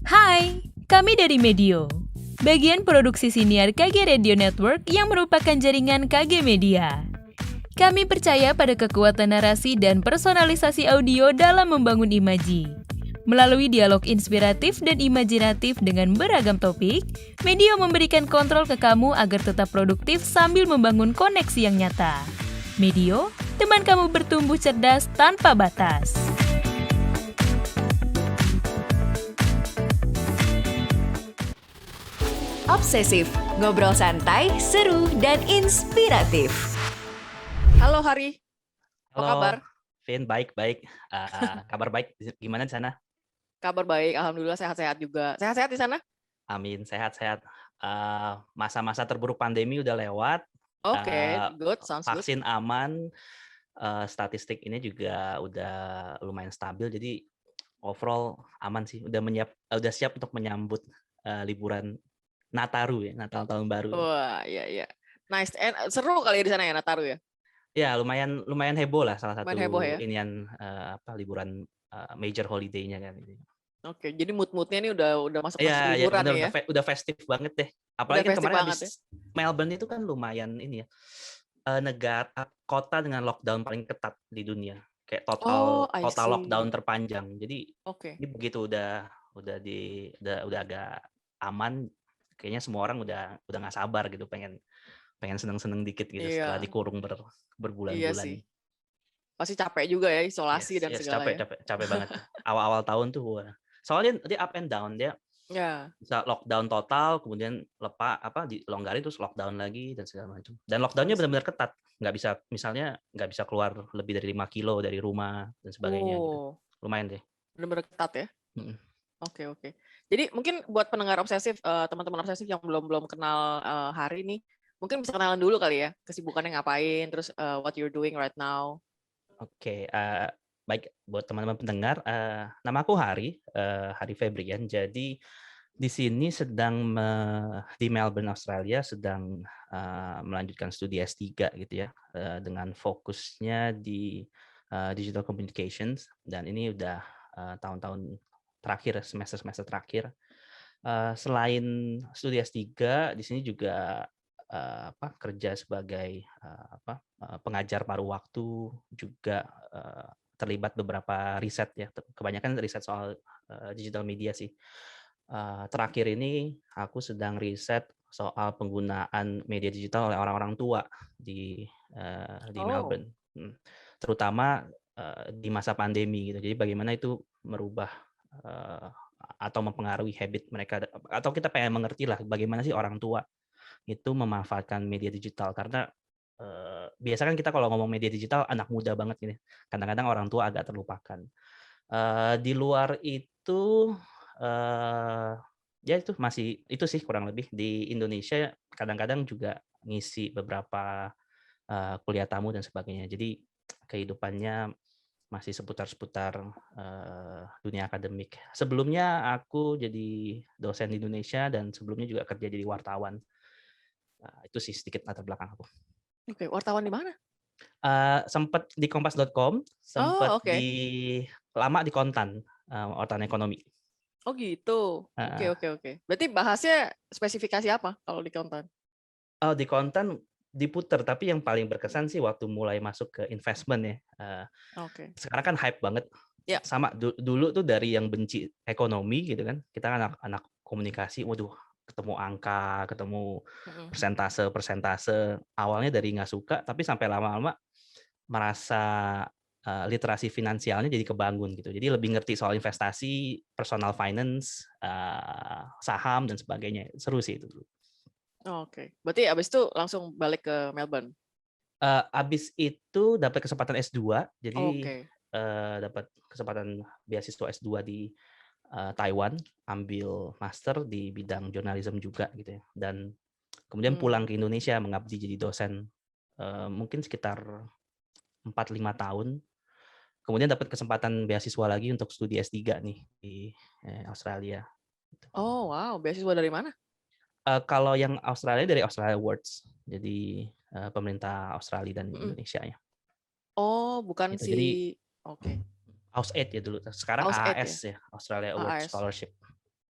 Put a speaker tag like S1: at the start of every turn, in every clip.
S1: Hai, kami dari Medio, bagian produksi siniar KG Radio Network yang merupakan jaringan KG Media. Kami percaya pada kekuatan narasi dan personalisasi audio dalam membangun imaji. Melalui dialog inspiratif dan imajinatif dengan beragam topik, Medio memberikan kontrol ke kamu agar tetap produktif sambil membangun koneksi yang nyata. Medio, teman kamu bertumbuh cerdas tanpa batas.
S2: Obsesif, ngobrol santai, seru, dan inspiratif. Halo Hari, apa
S3: Halo,
S2: kabar?
S3: Vin, baik-baik. Kabar baik, gimana di sana?
S2: Kabar baik, alhamdulillah sehat-sehat juga. Sehat-sehat di sana?
S3: Amin, sehat-sehat. Masa-masa terburuk pandemi udah lewat,
S2: Oke, good, sounds good.
S3: vaksin aman, statistik ini juga udah lumayan stabil, jadi overall aman sih. Udah siap untuk menyambut liburan Nataru ya, Natal Tahun Baru.
S2: Wah, iya. Nice, seru kali ya di sana ya Nataru ya?
S3: Ya, lumayan heboh lah, salah satu
S2: Main heboh ya?
S3: inian liburan major holiday-nya kan.
S2: Oke, jadi mood-moodnya ini udah masuk-masuk
S3: Iya,
S2: liburan
S3: benar
S2: nih ya?
S3: udah festif banget deh.
S2: Udah
S3: Apalagi kan
S2: festif
S3: kemarin
S2: banget ya?
S3: habis Melbourne itu kan lumayan ini ya, kota dengan lockdown paling ketat di dunia. Kayak
S2: Oh,
S3: total
S2: I
S3: total
S2: see.
S3: lockdown terpanjang. Jadi
S2: Oke.
S3: ini begitu udah agak aman, kayaknya semua orang udah nggak sabar gitu, pengen seneng-seneng dikit gitu setelah
S2: Iya,
S3: dikurung
S2: iya sih.
S3: berbulan-bulan.
S2: Pasti capek juga ya, isolasi dan
S3: Yes,
S2: segala ya?
S3: capek banget. Awal-awal tahun tuh wah. Soalnya dia up and down, dia
S2: Ya.
S3: bisa lockdown total, kemudian dilonggarin terus lockdown lagi dan segala macam. Dan
S2: I
S3: lockdown-nya
S2: see.
S3: benar-benar ketat. Nggak bisa keluar lebih dari 5 kilo dari rumah dan sebagainya gitu.
S2: Oh,
S3: Lumayan deh.
S2: bener-bener ketat ya?
S3: Mhm.
S2: Oke. Jadi mungkin buat pendengar obsesif, teman-teman obsesif yang belum kenal Hari nih, mungkin bisa kenalan dulu kali ya, kesibukannya ngapain, terus what you're doing right now.
S3: Oke, baik buat teman-teman pendengar, nama aku Hari, Hari Febrian. Jadi di sini di Melbourne, Australia sedang melanjutkan studi S3 gitu ya, dengan fokusnya di digital communications, dan ini udah tahun-tahun terakhir, semester-semester terakhir. Selain studi S3 di sini juga kerja sebagai pengajar paruh waktu, juga terlibat beberapa riset ya, kebanyakan riset soal digital media sih. Terakhir ini aku sedang riset soal penggunaan media digital oleh orang-orang tua di
S2: Oh,
S3: Melbourne, terutama di masa pandemi gitu. Jadi bagaimana itu merubah atau mempengaruhi habit mereka, atau kita pengen mengerti lah bagaimana sih orang tua itu memanfaatkan media digital, karena biasa kan kita kalau ngomong media digital anak muda banget ini, kadang-kadang orang tua agak terlupakan. Di luar itu, ya itu sih kurang lebih. Di Indonesia kadang-kadang juga ngisi beberapa kuliah tamu dan sebagainya. Jadi kehidupannya masih seputar-seputar dunia akademik. Sebelumnya aku jadi dosen di Indonesia dan sebelumnya juga kerja jadi wartawan. Itu sih sedikit latar belakang aku.
S2: oke. Wartawan di mana?
S3: Sempet di kompas.com,
S2: Oh,
S3: sempet
S2: oke.
S3: lama di Kontan, wartawan ekonomi.
S2: Oh gitu.
S3: Heeh.
S2: Oke. Berarti bahasnya spesifikasi apa kalau di konten?
S3: Oh, di Kontan diputer, tapi yang paling berkesan sih waktu mulai masuk ke investment ya.
S2: Oke.
S3: Sekarang kan hype banget.
S2: Ya.
S3: Sama dulu tuh dari yang benci ekonomi gitu kan, kita kan anak-anak komunikasi, waduh ketemu angka, ketemu
S2: Mm-mm.
S3: persentase, awalnya dari nggak suka, tapi sampai lama-lama merasa literasi finansialnya jadi kebangun gitu. Jadi lebih ngerti soal investasi, personal finance, saham dan sebagainya. Seru sih itu dulu.
S2: Oke. Berarti abis itu langsung balik ke Melbourne.
S3: Abis itu dapat kesempatan S2, jadi
S2: Oke.
S3: dapat kesempatan beasiswa S2 di Taiwan, ambil master di bidang jurnalisme juga gitu ya. Dan kemudian pulang ke Indonesia mengabdi jadi dosen, mungkin sekitar 4-5 tahun. Kemudian dapat kesempatan beasiswa lagi untuk studi S3 nih di Australia.
S2: Oh wow, beasiswa dari mana?
S3: Kalau yang Australia dari Australia Awards, jadi pemerintah Australia dan
S2: Mm-mm.
S3: Indonesia ya.
S2: Oh, bukan
S3: Gitu.
S2: si.
S3: Jadi
S2: Oke.
S3: AusAid ya dulu. Sekarang
S2: Aus Aid
S3: AAS
S2: ya?
S3: ya, Australia Award
S2: AAS.
S3: Scholarship.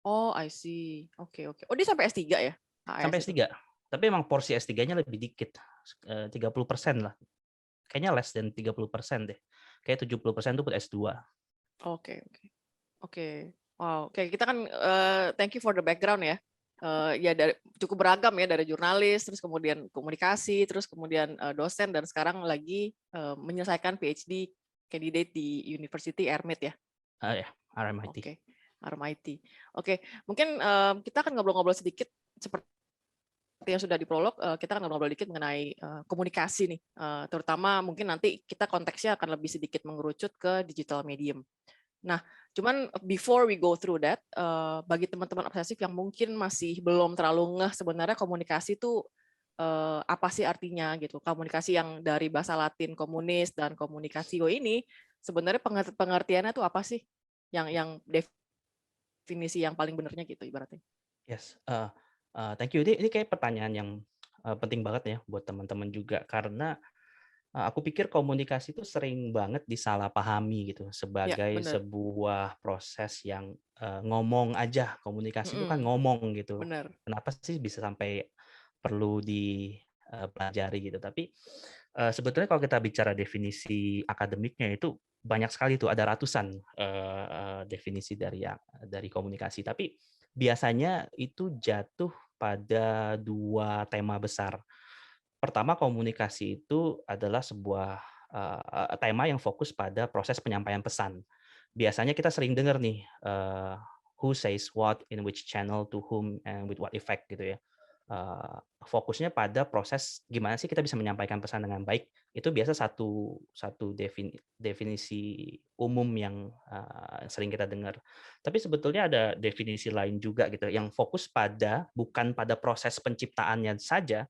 S2: Oh, I see. Oke, oke. Oh, dia sampai S3 ya?
S3: Sampai
S2: HAS itu?
S3: S3. Tapi emang porsi S3-nya lebih dikit, 30% lah. Kayaknya less than 30% deh. Kayak 70% itu buat S2.
S2: Oke, oke. Oke. Wow, oke, kita kan thank you for the background ya. Ya cukup beragam ya, dari jurnalis, terus kemudian komunikasi, terus kemudian dosen, dan sekarang lagi menyelesaikan PhD candidate di University RMIT ya.
S3: Ya, RMIT.
S2: Oke, RMIT. Oke, mungkin kita akan ngobrol-ngobrol sedikit seperti yang sudah diprolog. Kita akan ngobrol dikit mengenai komunikasi nih, terutama mungkin nanti kita konteksnya akan lebih sedikit mengerucut ke digital medium. Nah, cuman before we go through that, bagi teman-teman obsesif yang mungkin masih belum terlalu ngeh sebenarnya komunikasi itu apa sih artinya gitu. Komunikasi yang dari bahasa Latin komunis dan komunikasio ini sebenarnya pengertiannya tuh apa sih? Yang definisi yang paling benernya gitu ibaratnya.
S3: Yes, thank you. Ini kayak pertanyaan yang penting banget ya buat teman-teman juga, karena aku pikir komunikasi itu sering banget disalahpahami gitu
S2: Ya,
S3: sebagai
S2: benar.
S3: sebuah proses yang ngomong aja. Komunikasi itu kan ngomong gitu.
S2: Benar.
S3: Kenapa sih bisa sampai perlu dipelajari gitu? Tapi sebetulnya kalau kita bicara definisi akademiknya itu banyak sekali tuh, ada ratusan definisi dari komunikasi. Tapi biasanya itu jatuh pada dua tema besar. Pertama, komunikasi itu adalah sebuah tema yang fokus pada proses penyampaian pesan. Biasanya kita sering dengar nih, who says what, in which channel, to whom, and with what effect gitu ya. Fokusnya pada proses gimana sih kita bisa menyampaikan pesan dengan baik. Itu biasa satu definisi umum yang sering kita dengar. Tapi sebetulnya ada definisi lain juga gitu, yang fokus bukan pada proses penciptaannya saja,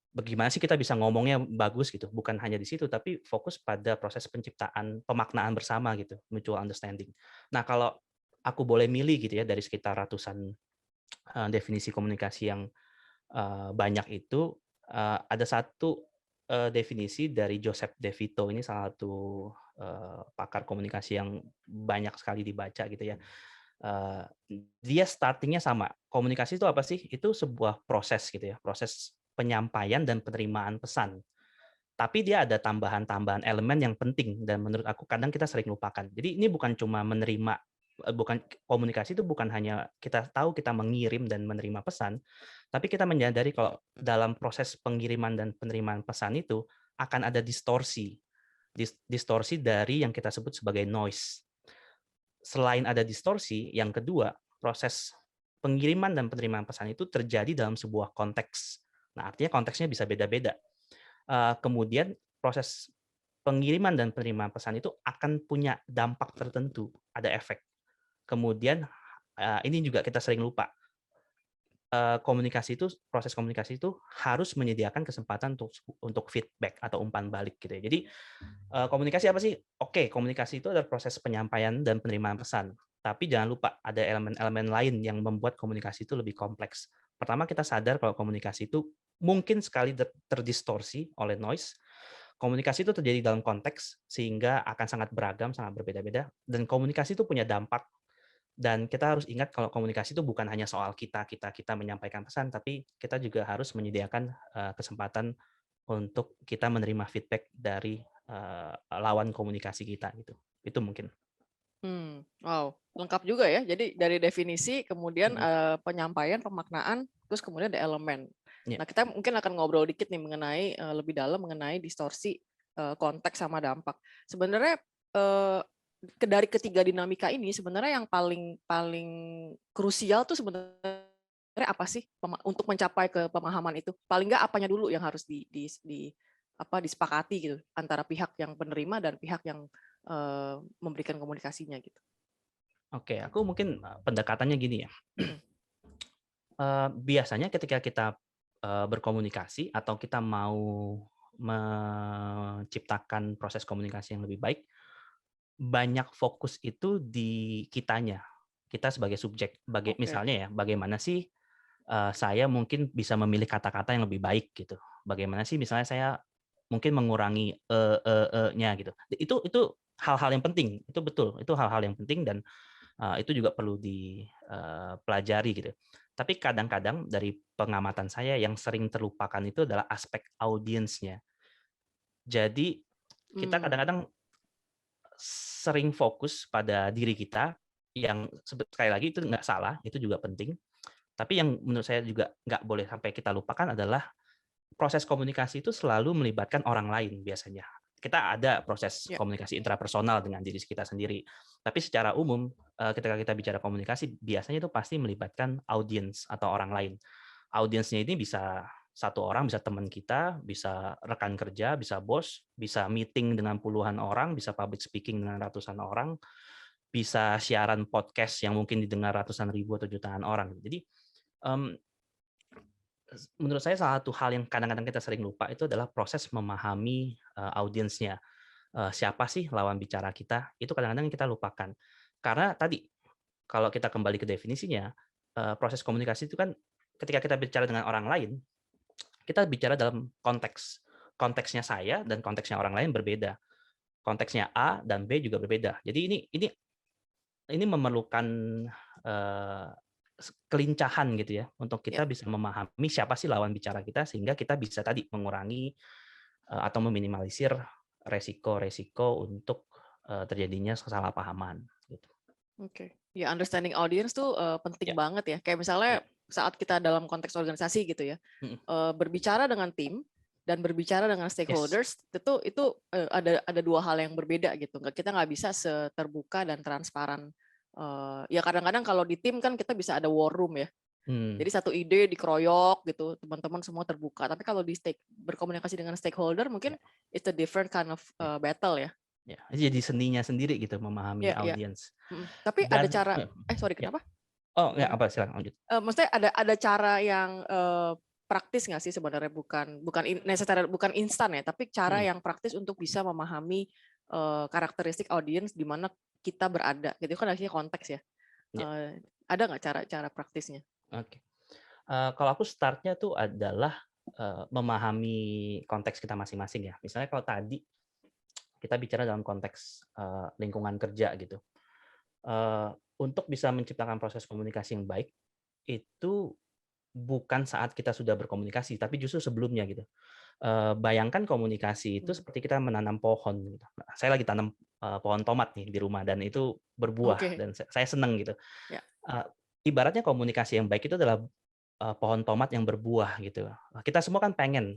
S3: bagaimana sih kita bisa ngomongnya bagus gitu, bukan hanya di situ, tapi fokus pada proses penciptaan pemaknaan bersama gitu, mutual understanding. Nah, kalau aku boleh milih gitu ya, dari sekitar ratusan definisi komunikasi yang banyak itu, ada satu definisi dari Joseph De Vito, ini salah satu pakar komunikasi yang banyak sekali dibaca gitu ya. Dia starting-nya sama, komunikasi itu apa sih? Itu sebuah proses gitu ya, proses penyampaian dan penerimaan pesan. Tapi dia ada tambahan-tambahan elemen yang penting dan menurut aku kadang kita sering lupakan. Jadi ini bukan cuma menerima, bukan komunikasi itu bukan hanya kita tahu kita mengirim dan menerima pesan, tapi kita menyadari kalau dalam proses pengiriman dan penerimaan pesan itu akan ada distorsi. Distorsi dari yang kita sebut sebagai noise. Selain ada distorsi, yang kedua, proses pengiriman dan penerimaan pesan itu terjadi dalam sebuah konteks. Nah, artinya konteksnya bisa beda-beda. Kemudian proses pengiriman dan penerimaan pesan itu akan punya dampak tertentu, ada efek. Kemudian ini juga kita sering lupa. Proses komunikasi itu harus menyediakan kesempatan untuk feedback atau umpan balik gitu ya. Jadi komunikasi apa sih? Oke, komunikasi itu adalah proses penyampaian dan penerimaan pesan. Tapi jangan lupa ada elemen-elemen lain yang membuat komunikasi itu lebih kompleks. Pertama, kita sadar kalau komunikasi itu mungkin sekali terdistorsi oleh noise. Komunikasi itu terjadi dalam konteks sehingga akan sangat beragam, sangat berbeda-beda. Dan komunikasi itu punya dampak. Dan kita harus ingat kalau komunikasi itu bukan hanya soal kita menyampaikan pesan, tapi kita juga harus menyediakan kesempatan untuk kita menerima feedback dari lawan komunikasi kita gitu. Itu mungkin.
S2: Wow, lengkap juga ya. Jadi dari definisi, kemudian penyampaian, pemaknaan, terus kemudian ada elemen.
S3: Yeah.
S2: Nah, kita mungkin akan ngobrol dikit nih mengenai lebih dalam mengenai distorsi konteks sama dampak. Sebenarnya dari ketiga dinamika ini sebenarnya yang paling krusial tuh sebenarnya apa sih untuk mencapai ke pemahaman itu? Paling nggak apanya dulu yang harus disepakati gitu antara pihak yang penerima dan pihak yang memberikan komunikasinya gitu.
S3: Oke, aku mungkin pendekatannya gini ya. Biasanya ketika kita berkomunikasi atau kita mau menciptakan proses komunikasi yang lebih baik, banyak fokus itu di kitanya. Kita sebagai subjek. Misalnya ya, bagaimana sih saya mungkin bisa memilih kata-kata yang lebih baik gitu. Bagaimana sih misalnya saya mungkin mengurangi nya gitu. Itu hal-hal yang penting. Itu betul. Itu hal-hal yang penting dan Itu juga perlu dipelajari gitu. Tapi kadang-kadang dari pengamatan saya yang sering terlupakan itu adalah aspek audiensnya. Jadi kita
S2: Hmm.
S3: kadang-kadang sering fokus pada diri kita yang sekali lagi itu nggak salah, itu juga penting. Tapi yang menurut saya juga nggak boleh sampai kita lupakan adalah proses komunikasi itu selalu melibatkan orang lain biasanya. Kita ada proses
S2: Ya.
S3: komunikasi intrapersonal dengan diri kita sendiri. Tapi secara umum, ketika kita bicara komunikasi, biasanya itu pasti melibatkan audiens atau orang lain. Audiensnya ini bisa satu orang, bisa teman kita, bisa rekan kerja, bisa bos, bisa meeting dengan puluhan orang, bisa public speaking dengan ratusan orang, bisa siaran podcast yang mungkin didengar ratusan ribu atau jutaan orang. Jadi, menurut saya salah satu hal yang kadang-kadang kita sering lupa itu adalah proses memahami audiensnya. Siapa sih lawan bicara kita? Itu kadang-kadang kita lupakan. Karena tadi kalau kita kembali ke definisinya, proses komunikasi itu kan ketika kita bicara dengan orang lain, kita bicara dalam konteks. Konteksnya saya dan konteksnya orang lain berbeda. Konteksnya A dan B juga berbeda. Jadi ini memerlukan kelincahan gitu ya untuk
S2: Ya.
S3: kita bisa memahami siapa sih lawan bicara kita sehingga kita bisa tadi mengurangi atau meminimalisir resiko-resiko untuk terjadinya kesalahpahaman gitu.
S2: Oke. Ya, understanding audience tuh penting
S3: Ya,
S2: banget ya. Kayak misalnya
S3: ya.
S2: saat kita dalam konteks organisasi gitu ya,
S3: Mm-mm.
S2: berbicara dengan tim dan berbicara dengan
S3: Yes.
S2: stakeholders itu ada dua hal yang berbeda gitu. Kita nggak bisa seterbuka dan transparan. Ya kadang-kadang kalau di tim kan kita bisa ada war room ya. Jadi satu ide dikeroyok gitu, teman-teman semua terbuka. Tapi kalau berkomunikasi dengan stakeholder mungkin it's a different kind of battle ya.
S3: Ya, jadi seninya sendiri gitu memahami
S2: Ya, ya.
S3: audiens.
S2: Tapi ada
S3: Dan
S2: cara, sorry
S3: ya.
S2: kenapa?
S3: Oh, ya
S2: Gimana?
S3: apa silakan lanjut.
S2: Maksudnya ada cara yang praktis nggak sih sebenarnya bukan instan ya, tapi cara yang praktis untuk bisa memahami karakteristik audiens di mana kita berada. Gitu kan akhirnya konteks ya. Ada nggak cara praktisnya?
S3: Oke. Kalau aku startnya tuh adalah memahami konteks kita masing-masing ya. Misalnya kalau tadi kita bicara dalam konteks lingkungan kerja gitu. Untuk bisa menciptakan proses komunikasi yang baik itu bukan saat kita sudah berkomunikasi, tapi justru sebelumnya gitu. Bayangkan komunikasi itu seperti kita menanam pohon. Gitu. Saya lagi tanam pohon tomat nih di rumah dan itu berbuah dan saya senang gitu.
S2: Ya.
S3: Ibaratnya komunikasi yang baik itu adalah pohon tomat yang berbuah gitu. Kita semua kan pengen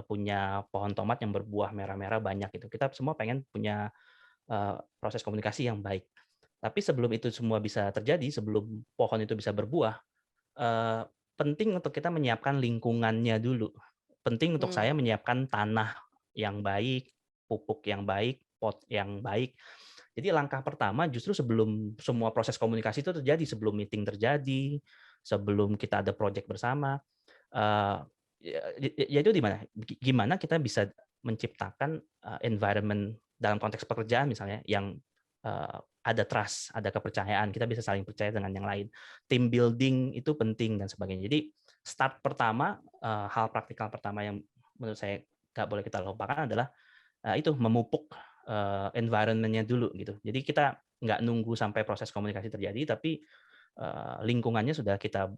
S3: punya pohon tomat yang berbuah merah-merah banyak gitu. Kita semua pengen punya proses komunikasi yang baik. Tapi sebelum itu semua bisa terjadi, sebelum pohon itu bisa berbuah, penting untuk kita menyiapkan lingkungannya dulu. Penting untuk saya menyiapkan tanah yang baik, pupuk yang baik, pot yang baik. Jadi langkah pertama justru sebelum semua proses komunikasi itu terjadi, sebelum meeting terjadi, sebelum kita ada project bersama, yaitu gimana kita bisa menciptakan environment dalam konteks pekerjaan misalnya yang ada trust, ada kepercayaan, kita bisa saling percaya dengan yang lain. Team building itu penting dan sebagainya. Jadi start pertama, hal praktikal pertama yang menurut saya nggak boleh kita lupakan adalah itu memupuk environment-nya dulu gitu. Jadi kita nggak nunggu sampai proses komunikasi terjadi, tapi lingkungannya sudah kita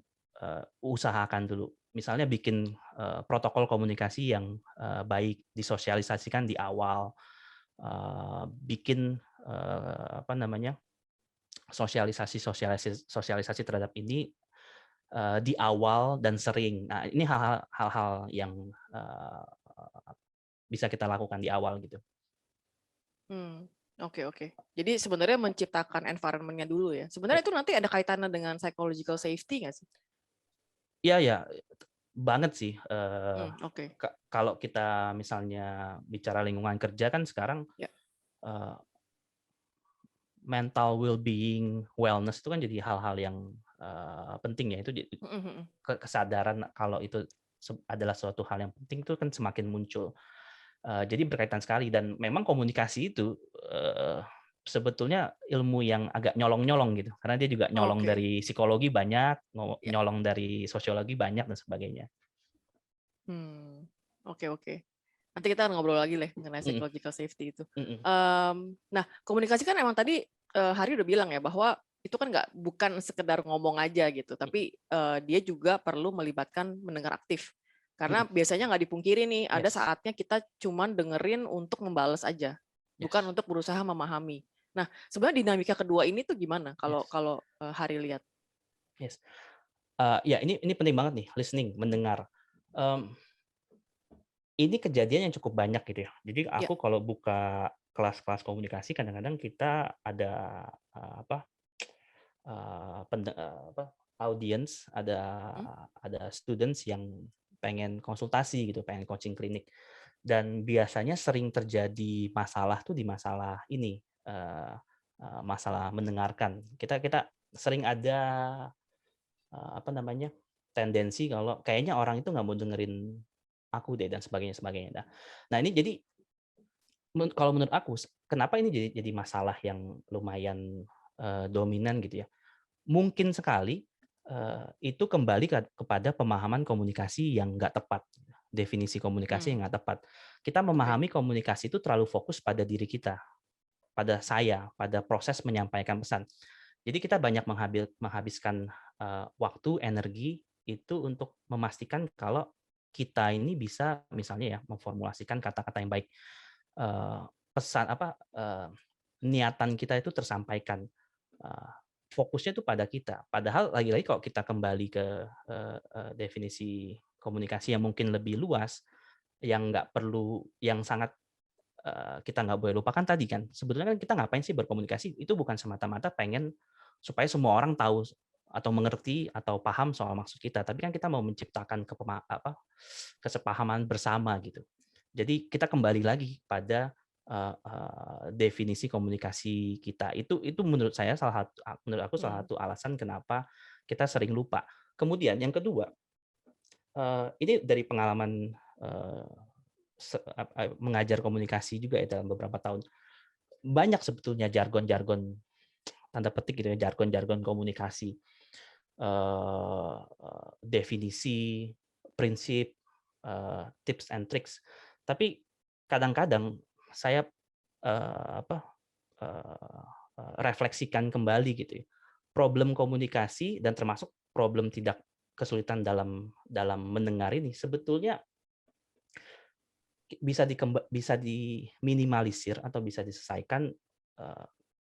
S3: usahakan dulu. Misalnya bikin protokol komunikasi yang baik, disosialisasikan di awal, bikin sosialisasi terhadap ini di awal dan sering. Nah, ini hal-hal yang bisa kita lakukan di awal gitu.
S2: Oke. Jadi sebenarnya menciptakan environment-nya dulu ya. Sebenarnya itu nanti ada kaitannya dengan psychological safety nggak sih?
S3: Iya, banget sih.
S2: Oke.
S3: Kalau kita misalnya bicara lingkungan kerja kan sekarang mental well-being, wellness itu kan jadi hal-hal yang penting ya. Itu kesadaran kalau itu adalah suatu hal yang penting itu kan semakin muncul. Jadi berkaitan sekali dan memang komunikasi itu sebetulnya ilmu yang agak nyolong-nyolong gitu. Karena dia juga nyolong dari psikologi banyak, nyolong dari sosiologi banyak dan sebagainya.
S2: Oke. Nanti kita akan ngobrol lagi mengenai psychological safety itu. Nah, komunikasi kan emang tadi Hari udah bilang ya bahwa itu kan bukan sekedar ngomong aja gitu, tapi dia juga perlu melibatkan mendengar aktif. Karena biasanya nggak dipungkiri nih, ada
S3: Yes.
S2: saatnya kita cuman dengerin untuk membalas aja, bukan
S3: Yes.
S2: untuk berusaha memahami. Nah, sebenarnya dinamika kedua ini tuh gimana kalau
S3: Yes.
S2: kalau Hari lihat?
S3: Yes. Ya ini penting banget nih, listening, mendengar. Mmm, ini kejadian yang cukup banyak gitu ya. Jadi
S2: Ya,
S3: aku kalau buka kelas-kelas komunikasi kadang-kadang kita ada, apa, audience,
S2: mhm,
S3: ada students yang pengen konsultasi gitu, pengen coaching klinik. Dan biasanya sering terjadi masalah tuh di masalah ini, masalah mendengarkan. Kita kita sering ada, apa namanya, tendensi kalau kayaknya orang itu nggak mau dengerin aku deh dan sebagainya sebagainya. Nah ini jadi kalau menurut aku kenapa ini jadi masalah yang lumayan, dominan gitu ya. Mungkin sekali, itu kembali kepada pemahaman komunikasi yang nggak tepat, definisi komunikasi yang
S2: mmm,
S3: nggak tepat. Kita
S2: oke,
S3: memahami komunikasi itu terlalu fokus pada diri kita, pada saya, pada proses menyampaikan pesan. Jadi kita banyak menghabiskan, waktu, energi itu untuk memastikan kalau kita ini bisa misalnya ya memformulasikan kata-kata yang baik, pesan apa, niatan kita itu tersampaikan. Fokusnya itu pada kita. Padahal lagi-lagi kalau kita kembali ke, definisi komunikasi yang mungkin lebih luas, yang nggak perlu yang sangat, kita nggak boleh lupakan tadi kan, sebetulnya kan kita ngapain sih berkomunikasi, itu bukan semata-mata pengen supaya semua orang tahu atau mengerti atau paham soal maksud kita, tapi kan kita mau menciptakan kesepahaman bersama gitu. Jadi kita kembali lagi pada, definisi komunikasi kita. Itu menurut saya menurut aku salah
S2: mhm,
S3: satu alasan kenapa kita sering lupa. Kemudian yang kedua, ini dari pengalaman, mengajar komunikasi juga ya dalam beberapa tahun. Banyak sebetulnya jargon-jargon, tanda petik gitu ya, jargon-jargon komunikasi, definisi, prinsip, tips and tricks. Tapi kadang-kadang saya, apa, eee refleksikan kembali gitu ya. Problem komunikasi dan termasuk problem tidak kesulitan dalam dalam mendengar ini sebetulnya bisa diminimalisir atau bisa diselesaikan,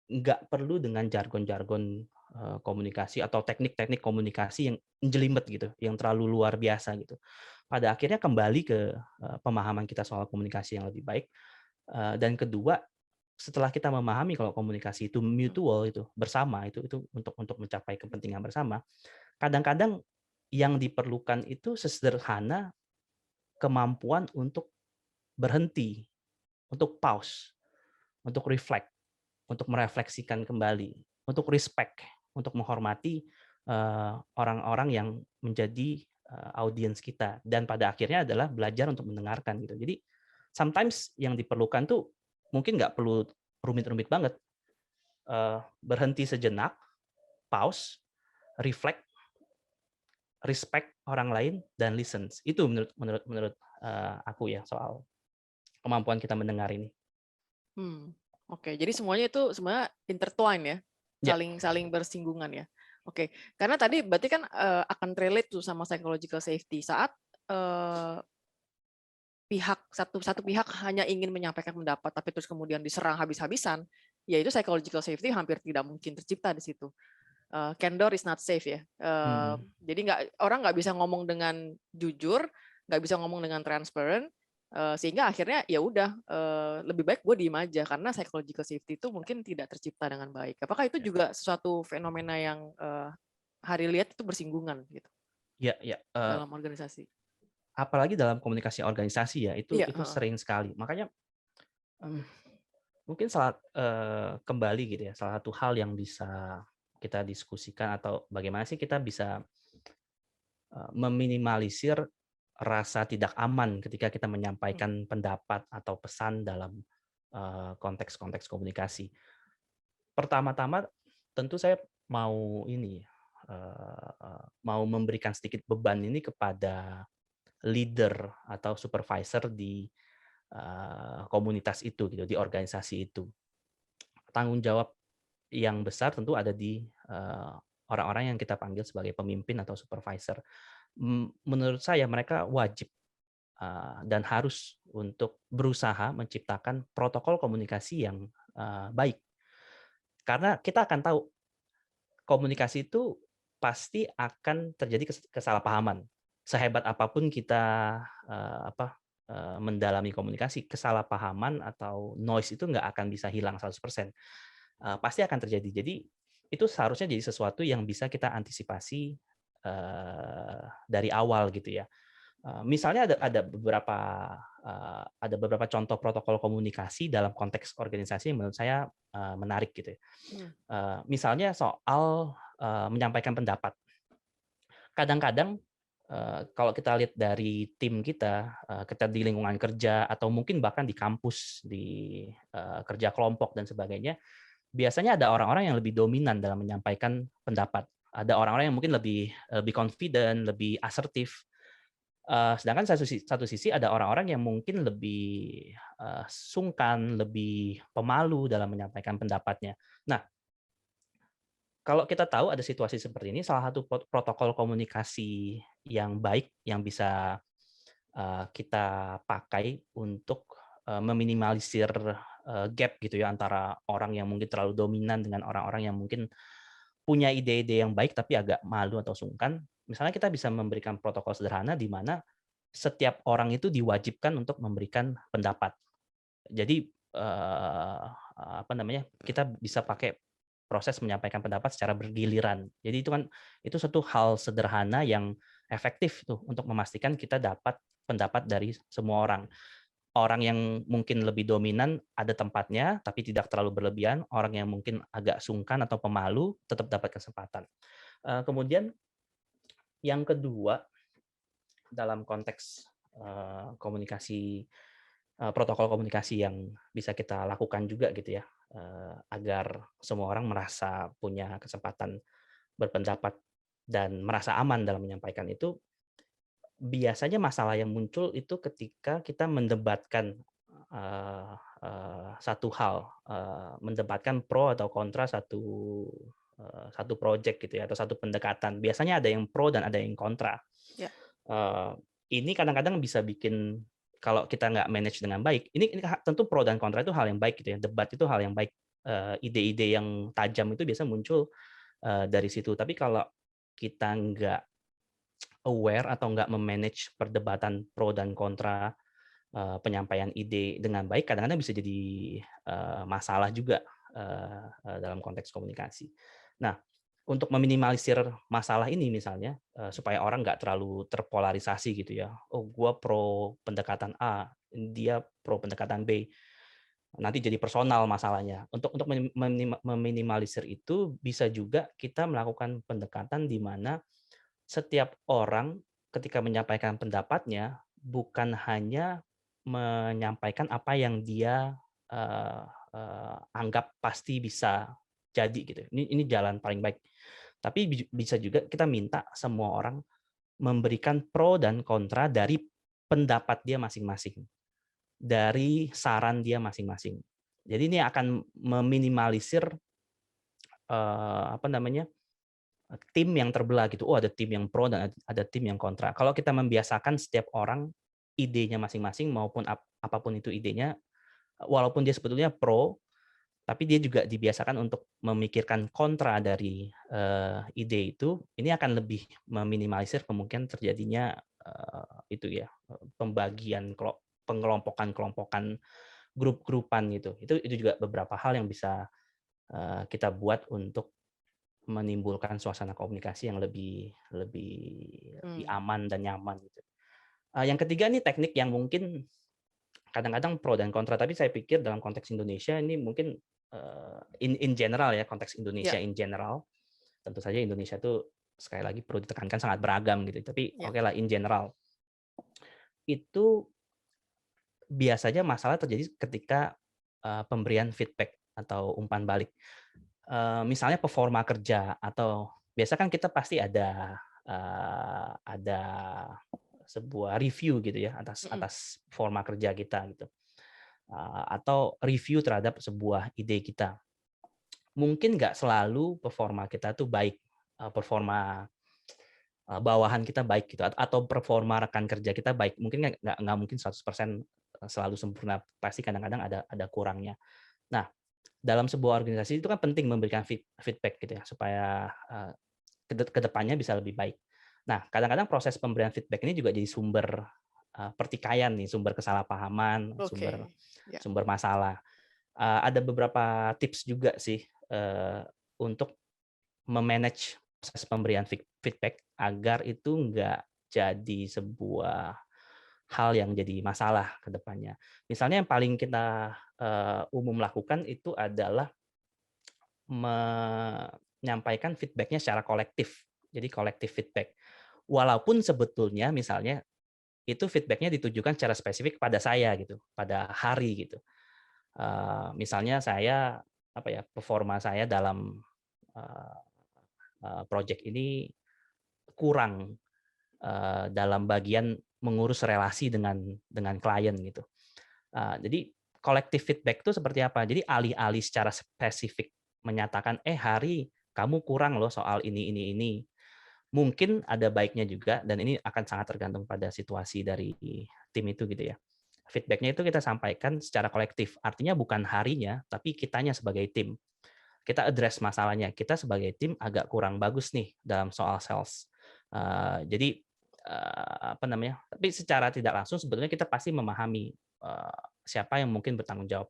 S3: nggak perlu dengan jargon-jargon, komunikasi atau teknik-teknik komunikasi yang jelimet gitu, yang terlalu luar biasa gitu. Pada akhirnya kembali ke, pemahaman kita soal komunikasi yang lebih baik, dan kedua, setelah kita memahami kalau komunikasi itu
S2: mhm,
S3: mutual itu, bersama, itu untuk mencapai kepentingan bersama, kadang-kadang yang diperlukan itu sesederhana kemampuan untuk berhenti, untuk pause, untuk reflect, untuk merefleksikan kembali, untuk respect, untuk menghormati, orang-orang yang menjadi, audiens kita dan pada akhirnya adalah belajar untuk mendengarkan gitu. Jadi sometimes yang diperlukan tuh mungkin nggak perlu rumit-rumit banget, berhenti sejenak, pause, reflect, respect orang lain dan listens. Itu menurut menurut menurut, aku ya soal kemampuan kita mendengar ini.
S2: mmm, oke. Jadi semuanya itu sebenarnya intertwine ya,
S3: Ya,
S2: saling saling bersinggungan ya? Oke, karena tadi berarti kan, akan relate tuh sama psychological safety saat, eee satu satu pihak hanya ingin menyampaikan pendapat, tapi terus kemudian diserang habis-habisan, ya itu psychological safety hampir tidak mungkin tercipta di situ. Candor is not safe ya.
S3: mhm,
S2: Jadi orang nggak bisa ngomong dengan jujur, nggak bisa ngomong dengan transparent, sehingga akhirnya ya udah, lebih baik gue diem aja karena psychological safety itu mungkin tidak tercipta dengan baik. Apakah itu
S3: ya,
S2: juga sesuatu fenomena yang Hari lihat itu bersinggungan gitu
S3: ya, ya,
S2: dalam organisasi?
S3: apalagi dalam komunikasi organisasi ya,
S2: Iya,
S3: itu
S2: heeh.
S3: sering sekali. Makanya, mmm, mungkin kembali gitu ya, salah satu hal yang bisa kita diskusikan atau bagaimana sih kita bisa, meminimalisir rasa tidak aman ketika kita
S2: Mmm,
S3: menyampaikan pendapat atau pesan dalam, konteks-konteks komunikasi. Pertama-tama tentu saya mau ini, mau memberikan sedikit beban ini kepada leader atau supervisor di, komunitas itu gitu, di organisasi itu. Tanggung jawab yang besar tentu ada di orang-orang yang kita panggil sebagai pemimpin atau supervisor. Menurut saya mereka wajib dan harus untuk berusaha menciptakan protokol komunikasi yang baik. Karena kita akan tahu komunikasi itu pasti akan terjadi kesalahpahaman. Sehebat apapun kita mendalami komunikasi, kesalahpahaman atau noise itu nggak akan bisa hilang 100%. Pasti akan terjadi. Jadi itu seharusnya jadi sesuatu yang bisa kita antisipasi dari awal gitu ya. Misalnya ada beberapa contoh protokol komunikasi dalam konteks organisasi yang menurut saya menarik gitu ya. Misalnya soal menyampaikan pendapat. Kadang-kadang kalau kita lihat dari tim kita di lingkungan kerja atau mungkin bahkan di kampus, di kerja kelompok dan sebagainya, biasanya ada orang-orang yang lebih dominan dalam menyampaikan pendapat. Ada orang-orang yang mungkin lebih confident, lebih asertif. Sedangkan satu sisi ada orang-orang yang mungkin lebih sungkan, lebih pemalu dalam menyampaikan pendapatnya. Nah, kalau kita tahu ada situasi seperti ini, salah satu protokol komunikasi yang baik yang bisa kita pakai untuk meminimalisir gap gitu ya antara orang yang mungkin terlalu dominan dengan orang-orang yang mungkin punya ide-ide yang baik tapi agak malu atau sungkan. Misalnya kita bisa memberikan protokol sederhana di mana setiap orang itu diwajibkan untuk memberikan pendapat. Jadi kita bisa pakai proses menyampaikan pendapat secara bergiliran. Jadi itu satu hal sederhana yang efektif tuh untuk memastikan kita dapat pendapat dari semua orang. Orang yang mungkin lebih dominan ada tempatnya, tapi tidak terlalu berlebihan. Orang yang mungkin agak sungkan atau pemalu tetap dapat kesempatan. Kemudian yang kedua, dalam konteks komunikasi, protokol komunikasi yang bisa kita lakukan juga gitu ya, agar semua orang merasa punya kesempatan berpendapat dan merasa aman dalam menyampaikan itu. Biasanya masalah yang muncul itu ketika kita mendebatkan satu hal, mendebatkan pro atau kontra satu project gitu ya, atau satu pendekatan. Biasanya ada yang pro dan ada yang kontra.
S2: Ya.
S3: Ini kadang-kadang bisa bikin kalau kita nggak manage dengan baik. Ini tentu pro dan kontra itu hal yang baik gitu ya. Debat itu hal yang baik. Ide-ide yang tajam itu biasa muncul dari situ. Tapi kalau kita nggak aware atau nggak memanage perdebatan pro dan kontra penyampaian ide dengan baik, kadang-kadang bisa jadi masalah juga dalam konteks komunikasi. Nah, untuk meminimalisir masalah ini misalnya, supaya orang nggak terlalu terpolarisasi gitu ya, oh gue pro pendekatan A, dia pro pendekatan B, nanti jadi personal masalahnya. Untuk meminimalisir itu bisa juga kita melakukan pendekatan di mana setiap orang ketika menyampaikan pendapatnya bukan hanya menyampaikan apa yang dia anggap pasti bisa jadi gitu. Ini jalan paling baik. Tapi bisa juga kita minta semua orang memberikan pro dan kontra dari pendapat dia masing-masing, dari saran dia masing-masing. Jadi ini akan meminimalisir tim yang terbelah gitu. Oh, ada tim yang pro dan ada tim yang kontra. Kalau kita membiasakan setiap orang idenya masing-masing maupun apapun itu idenya, walaupun dia sebetulnya pro, tapi dia juga dibiasakan untuk memikirkan kontra dari ide itu, ini akan lebih meminimalisir kemungkinan terjadinya itu ya, pembagian pengelompokan grup-grupan gitu. Itu juga beberapa hal yang bisa kita buat untuk menimbulkan suasana komunikasi yang lebih aman dan nyaman gitu. Yang ketiga nih teknik yang mungkin kadang-kadang pro dan kontra, tapi saya pikir dalam konteks Indonesia ini mungkin in general ya, konteks Indonesia in general. Tentu saja Indonesia itu sekali lagi perlu ditekankan sangat beragam gitu. Tapi oke lah, in general itu biasanya masalah terjadi ketika pemberian feedback atau umpan balik. Misalnya performa kerja, atau biasa kan kita pasti ada sebuah review gitu ya atas performa kerja kita gitu, atau review terhadap sebuah ide kita. mungkin nggak selalu performa kita tuh baik, performa bawahan kita baik gitu, atau performa rekan kerja kita baik. Mungkin nggak mungkin 100% selalu sempurna, pasti kadang-kadang ada kurangnya. Nah, dalam sebuah organisasi itu kan penting memberikan feedback gitu ya, supaya ke depannya bisa lebih baik. Nah, kadang-kadang proses pemberian feedback ini juga jadi sumber pertikaian nih, sumber kesalahpahaman,
S2: Oke. Ya.
S3: sumber masalah. Ada beberapa tips juga sih untuk memanage proses pemberian feedback agar itu nggak jadi sebuah hal yang jadi masalah ke depannya. Misalnya yang paling kita umum lakukan itu adalah menyampaikan feedback-nya secara kolektif. Jadi kolektif feedback. Walaupun sebetulnya misalnya itu feedback-nya ditujukan secara spesifik pada saya gitu, pada Hari gitu. Misalnya saya performa saya dalam project ini kurang dalam bagian mengurus relasi dengan klien gitu. Jadi kolektif feedback itu seperti apa? Jadi alih-alih secara spesifik menyatakan, Hari, kamu kurang loh soal ini. Mungkin ada baiknya juga, dan ini akan sangat tergantung pada situasi dari tim itu gitu ya. Feedback-nya itu kita sampaikan secara kolektif. Artinya bukan Harinya, tapi kitanya sebagai tim. Kita address masalahnya. Kita sebagai tim agak kurang bagus nih dalam soal sales. Jadi tapi secara tidak langsung sebetulnya kita pasti memahami siapa yang mungkin bertanggung jawab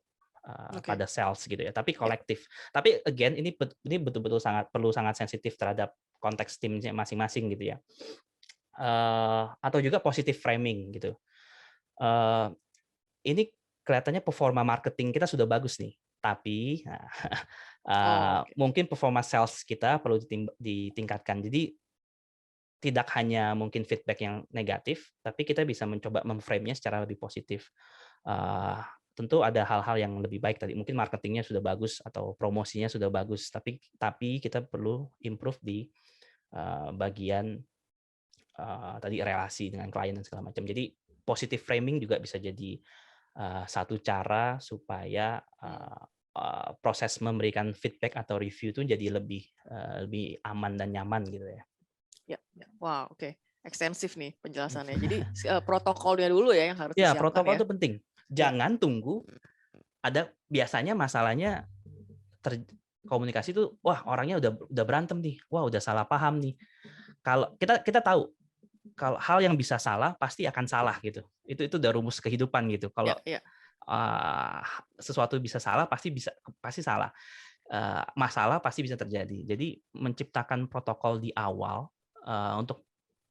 S3: pada sales gitu ya, tapi kolektif. Tapi again ini betul-betul perlu sangat sensitif terhadap konteks timnya masing-masing gitu ya. Atau juga positive framing gitu. Ini kelihatannya performa marketing kita sudah bagus nih, tapi mungkin performa sales kita perlu ditingkatkan. Jadi tidak hanya mungkin feedback yang negatif, tapi kita bisa mencoba memframe-nya secara lebih positif. Tentu ada hal-hal yang lebih baik tadi, mungkin marketingnya sudah bagus atau promosinya sudah bagus, tapi kita perlu improve di bagian tadi relasi dengan klien dan segala macam. Jadi positive framing juga bisa jadi satu cara supaya proses memberikan feedback atau review itu jadi lebih aman dan nyaman gitu ya.
S2: Ya. Wow, oke. Ekstensif nih penjelasannya. Jadi protokolnya dulu ya yang harus disiapkan.
S3: Ya, protokol itu penting. Jangan tunggu biasanya masalahnya komunikasi itu orangnya udah berantem nih. Udah salah paham nih. Kalau kita tahu kalau hal yang bisa salah pasti akan salah gitu. Itu udah rumus kehidupan gitu. Kalau sesuatu bisa salah pasti salah. Masalah pasti bisa terjadi. Jadi menciptakan protokol di awal untuk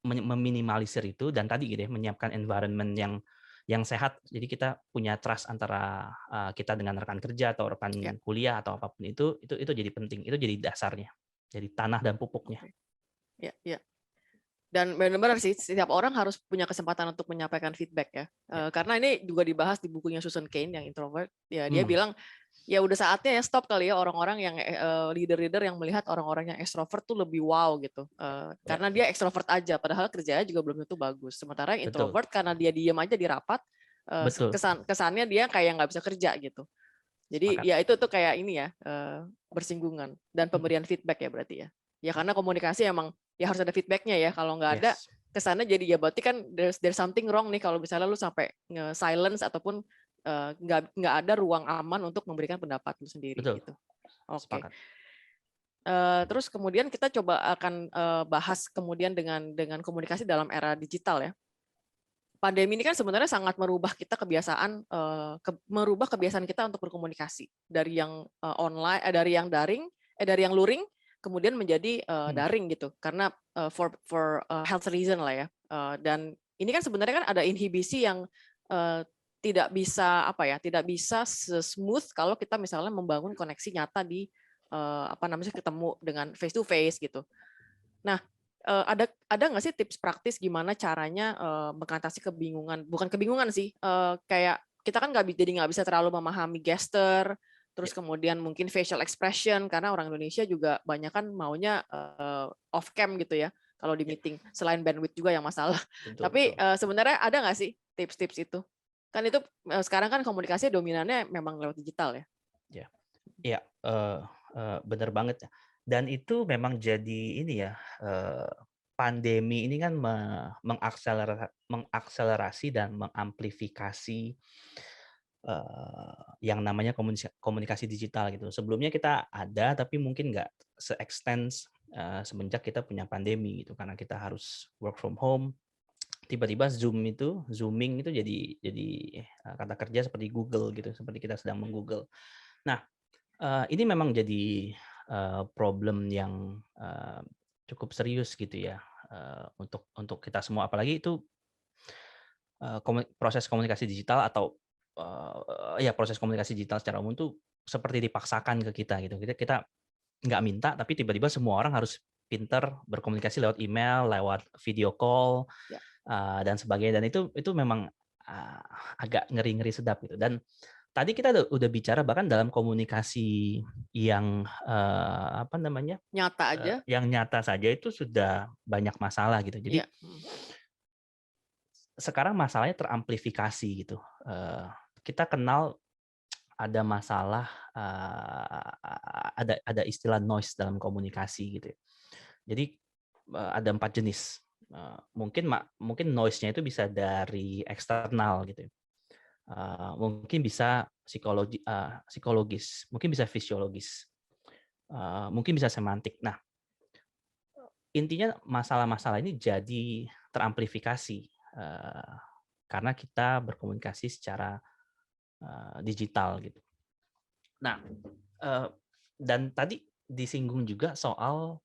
S3: meminimalisir itu, dan tadi gitu ya, menyiapkan environment yang sehat. Jadi kita punya trust antara kita dengan rekan kerja atau rekan kuliah atau apapun itu jadi penting. Itu jadi dasarnya. Jadi tanah dan pupuknya.
S2: Ya. Dan benar-benar sih setiap orang harus punya kesempatan untuk menyampaikan feedback ya. Karena ini juga dibahas di bukunya Susan Cain yang introvert. Ya, dia bilang ya udah saatnya ya stop kali ya orang-orang yang leader-leader yang melihat orang-orang yang ekstrovert tuh lebih wow gitu. Karena dia ekstrovert aja, padahal kerjanya juga belum tentu bagus. Sementara yang introvert karena dia diam aja di rapat, kesannya dia kayak nggak bisa kerja gitu. Jadi ya itu tuh kayak ini ya, bersinggungan. Dan pemberian feedback ya berarti ya. Ya karena komunikasi emang ya harus ada feedbacknya ya. Kalau nggak ada, kesannya jadi ya berarti kan there's something wrong nih kalau misalnya lu sampai silence ataupun nggak ada ruang aman untuk memberikan pendapat lu sendiri.
S3: Betul.
S2: Gitu. Oke. Terus kemudian kita coba akan bahas kemudian dengan komunikasi dalam era digital ya. Pandemi ini kan sebenarnya sangat merubah kita merubah kebiasaan kita untuk berkomunikasi dari yang online, dari yang daring, dari yang luring, kemudian menjadi daring gitu, karena for health reason lah ya. Dan ini kan sebenarnya kan ada inhibisi yang tidak bisa smooth kalau kita misalnya membangun koneksi nyata di ketemu dengan face to face gitu. Nah, ada nggak sih tips praktis gimana caranya mengatasi kebingungan? Bukan kebingungan sih, kayak kita kan nggak bisa terlalu memahami gesture, terus kemudian mungkin facial expression karena orang Indonesia juga banyak kan maunya off cam gitu ya kalau di meeting, selain bandwidth juga yang masalah. Tapi sebenarnya ada nggak sih tips-tips itu? Kan itu sekarang kan komunikasi dominannya memang lewat digital ya.
S3: Ya, bener banget ya. Dan itu memang jadi ini ya, pandemi ini kan mengakselerasi dan mengamplifikasi yang namanya komunikasi digital gitu. Sebelumnya kita ada, tapi mungkin nggak se-extens semenjak kita punya pandemi gitu, karena kita harus work from home. Tiba-tiba zooming itu jadi kata kerja seperti Google gitu, seperti kita sedang meng-Google. Nah, ini memang jadi problem yang cukup serius gitu ya, untuk kita semua, apalagi itu proses komunikasi digital atau ya proses komunikasi digital secara umum tuh seperti dipaksakan ke kita gitu. Kita nggak minta, tapi tiba-tiba semua orang harus pinter berkomunikasi lewat email, lewat video call,
S2: Ya.
S3: dan sebagainya. Dan itu memang agak ngeri-ngeri sedap gitu. Dan tadi kita udah bicara bahkan dalam komunikasi yang apa namanya,
S2: Nyata aja.
S3: yang nyata saja itu sudah banyak masalah gitu. Jadi
S2: Iya.
S3: sekarang masalahnya teramplifikasi gitu. Kita kenal ada masalah, ada istilah noise dalam komunikasi gitu. Jadi ada 4 jenis. Mungkin noise-nya itu bisa dari eksternal gitu. Mungkin bisa psikologis, mungkin bisa fisiologis, mungkin bisa semantik. Nah, intinya masalah-masalah ini jadi teramplifikasi karena kita berkomunikasi secara digital gitu. Nah, dan tadi disinggung juga soal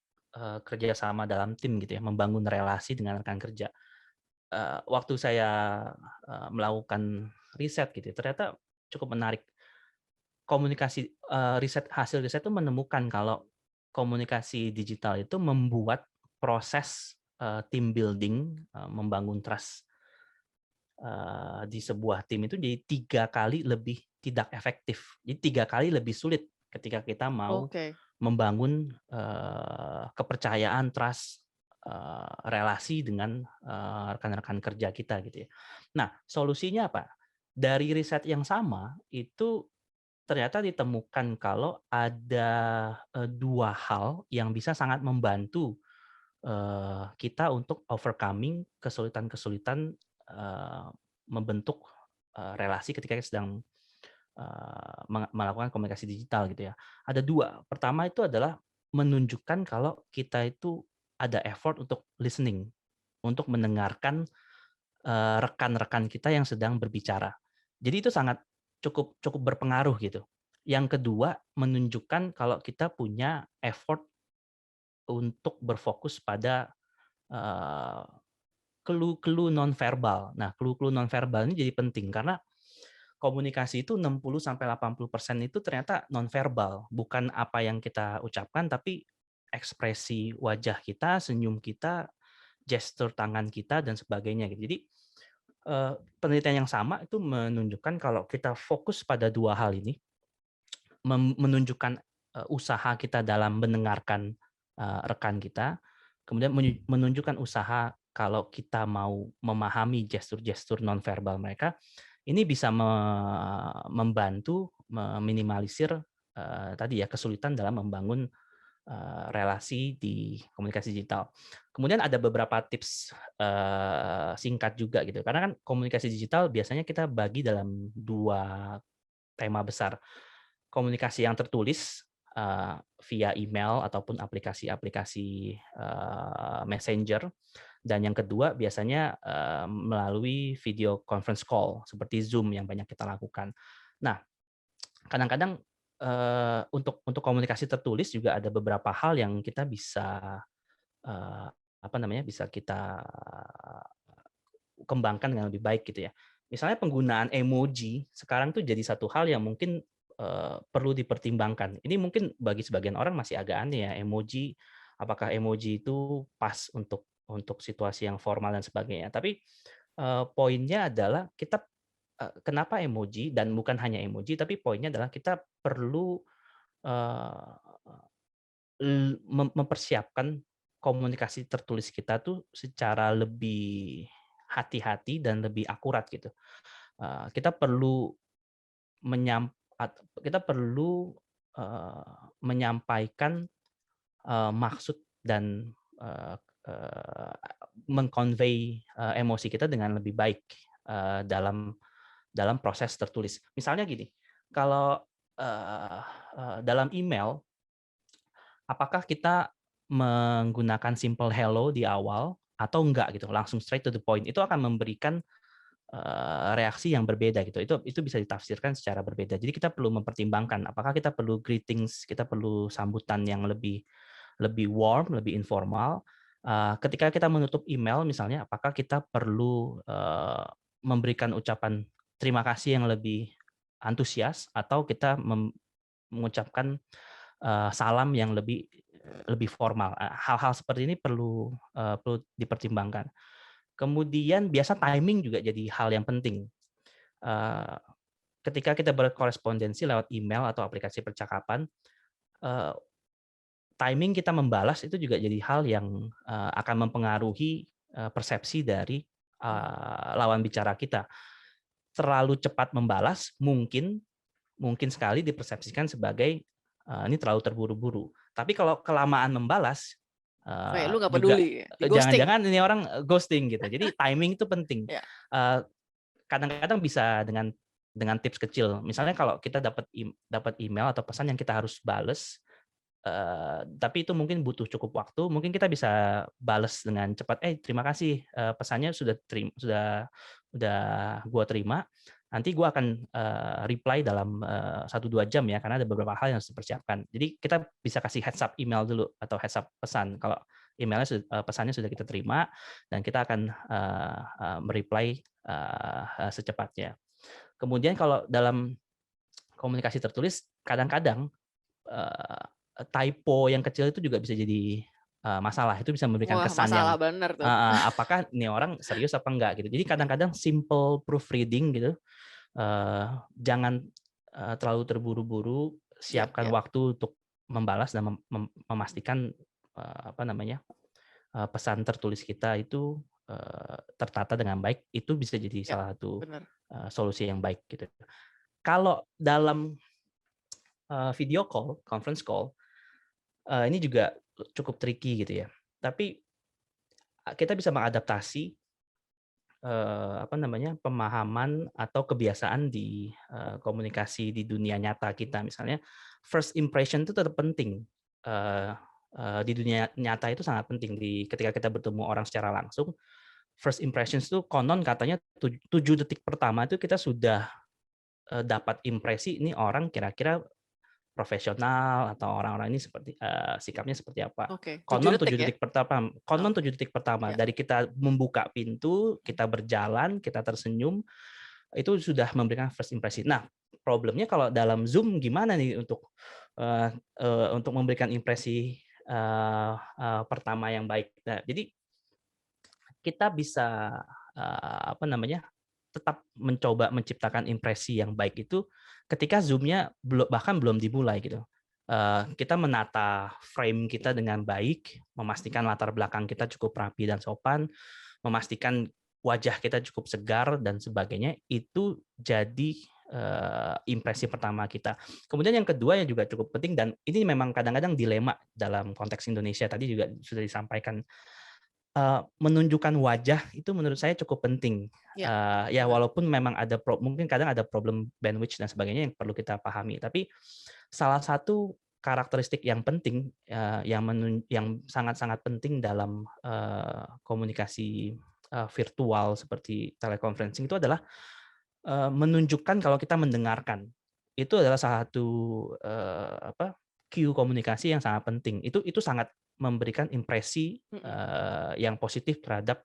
S3: kerjasama dalam tim gitu ya, membangun relasi dengan rekan kerja. Waktu saya melakukan riset gitu, ternyata cukup menarik. Hasil riset itu menemukan kalau komunikasi digital itu membuat proses team building, membangun trust di sebuah tim itu jadi 3 kali lebih tidak efektif. Jadi 3 kali lebih sulit ketika kita mau membangun kepercayaan, trust, relasi dengan rekan-rekan kerja kita gitu ya. Nah, solusinya apa? Dari riset yang sama itu ternyata ditemukan kalau ada 2 hal yang bisa sangat membantu kita untuk overcoming kesulitan-kesulitan membentuk relasi ketika kita sedang melakukan komunikasi digital gitu ya. Ada 2. Pertama itu adalah menunjukkan kalau kita itu ada effort untuk listening, untuk mendengarkan rekan-rekan kita yang sedang berbicara. Jadi itu sangat cukup berpengaruh gitu. Yang kedua, menunjukkan kalau kita punya effort untuk berfokus pada clue-clue nonverbal. Nah, clue-clue nonverbal ini jadi penting karena komunikasi itu 60-80% itu ternyata nonverbal, bukan apa yang kita ucapkan tapi ekspresi wajah kita, senyum kita, gestur tangan kita dan sebagainya gitu. Jadi penelitian yang sama itu menunjukkan kalau kita fokus pada 2 hal ini, menunjukkan usaha kita dalam mendengarkan rekan kita, kemudian menunjukkan usaha kalau kita mau memahami gestur-gestur nonverbal mereka, ini bisa membantu meminimalisir tadi ya kesulitan dalam membangun relasi di komunikasi digital. Kemudian ada beberapa tips singkat juga gitu, karena kan komunikasi digital biasanya kita bagi dalam 2 tema besar. Komunikasi yang tertulis via email ataupun aplikasi-aplikasi messenger, dan yang kedua biasanya melalui video conference call seperti Zoom yang banyak kita lakukan. Nah, kadang-kadang untuk komunikasi tertulis juga ada beberapa hal yang kita bisa bisa kita kembangkan dengan lebih baik gitu ya. Misalnya penggunaan emoji sekarang tuh jadi satu hal yang mungkin perlu dipertimbangkan. Ini mungkin bagi sebagian orang masih agak aneh ya, emoji, apakah emoji itu pas untuk situasi yang formal dan sebagainya. Tapi poinnya adalah kita kenapa emoji, dan bukan hanya emoji, tapi poinnya adalah kita perlu mempersiapkan komunikasi tertulis kita tuh secara lebih hati-hati dan lebih akurat gitu. Kita perlu menyampaikan maksud dan meng-convey emosi kita dengan lebih baik dalam proses tertulis. Misalnya gini, kalau dalam email, apakah kita menggunakan simple hello di awal atau enggak gitu, langsung straight to the point, itu akan memberikan reaksi yang berbeda gitu. Itu bisa ditafsirkan secara berbeda. Jadi kita perlu mempertimbangkan apakah kita perlu greetings, kita perlu sambutan yang lebih warm, lebih informal. Ketika kita menutup email misalnya, apakah kita perlu memberikan ucapan terima kasih yang lebih antusias atau kita mengucapkan salam yang lebih formal. Hal-hal seperti ini perlu dipertimbangkan. Kemudian biasa timing juga jadi hal yang penting. Ketika kita berkorespondensi lewat email atau aplikasi percakapan, timing kita membalas itu juga jadi hal yang akan mempengaruhi persepsi dari lawan bicara kita. Terlalu cepat membalas mungkin sekali dipersepsikan sebagai ini terlalu terburu-buru. Tapi kalau kelamaan membalas,
S2: Kayak lu nggak
S3: juga
S2: peduli, di ghosting.
S3: jangan-jangan ini orang ghosting gitu. Jadi timing itu penting.
S2: Ya.
S3: Kadang-kadang bisa dengan tips kecil. Misalnya kalau kita dapat email atau pesan yang kita harus bales, tapi itu mungkin butuh cukup waktu, mungkin kita bisa bales dengan cepat. Terima kasih, pesannya sudah gua terima. Nanti gue akan reply dalam 1-2 jam ya, karena ada beberapa hal yang harus dipersiapkan. Jadi kita bisa kasih heads up email dulu atau heads up pesan. Kalau emailnya pesannya sudah kita terima, dan kita akan mereply secepatnya. Kemudian kalau dalam komunikasi tertulis, kadang-kadang typo yang kecil itu juga bisa jadi masalah. Itu bisa memberikan kesan yang
S2: bener tuh.
S3: apakah ini orang serius apa enggak gitu. Jadi kadang-kadang simple proofreading gitu, jangan terlalu terburu-buru, siapkan waktu untuk membalas dan memastikan pesan tertulis kita itu tertata dengan baik. Itu bisa jadi salah satu solusi yang baik gitu. Kalau dalam video call, conference call, ini juga cukup tricky gitu ya. Tapi kita bisa mengadaptasi pemahaman atau kebiasaan di komunikasi di dunia nyata kita. Misalnya first impression itu tetap penting. Di dunia nyata itu sangat penting. Ketika kita bertemu orang secara langsung, first impressions itu konon katanya 7 detik pertama itu kita sudah dapat impresi ini orang kira-kira profesional atau orang-orang ini seperti sikapnya seperti apa. Konon 7 detik pertama. Konon 7 detik pertama dari kita membuka pintu, kita berjalan, kita tersenyum, itu sudah memberikan first impression. Nah, problemnya kalau dalam Zoom gimana nih untuk memberikan impresi pertama yang baik. Nah, jadi kita bisa tetap mencoba menciptakan impresi yang baik itu ketika Zoom-nya bahkan belum dimulai gitu. Kita menata frame kita dengan baik, memastikan latar belakang kita cukup rapi dan sopan, memastikan wajah kita cukup segar dan sebagainya, itu jadi impresi pertama kita. Kemudian yang kedua yang juga cukup penting, dan ini memang kadang-kadang dilema dalam konteks Indonesia, tadi juga sudah disampaikan, menunjukkan wajah itu menurut saya cukup penting. Ya walaupun memang mungkin kadang ada problem bandwidth dan sebagainya yang perlu kita pahami, tapi salah satu karakteristik yang penting yang sangat-sangat penting dalam komunikasi virtual seperti teleconferencing itu adalah menunjukkan kalau kita mendengarkan. Itu adalah salah satu cue komunikasi yang sangat penting. Itu sangat memberikan impresi yang positif terhadap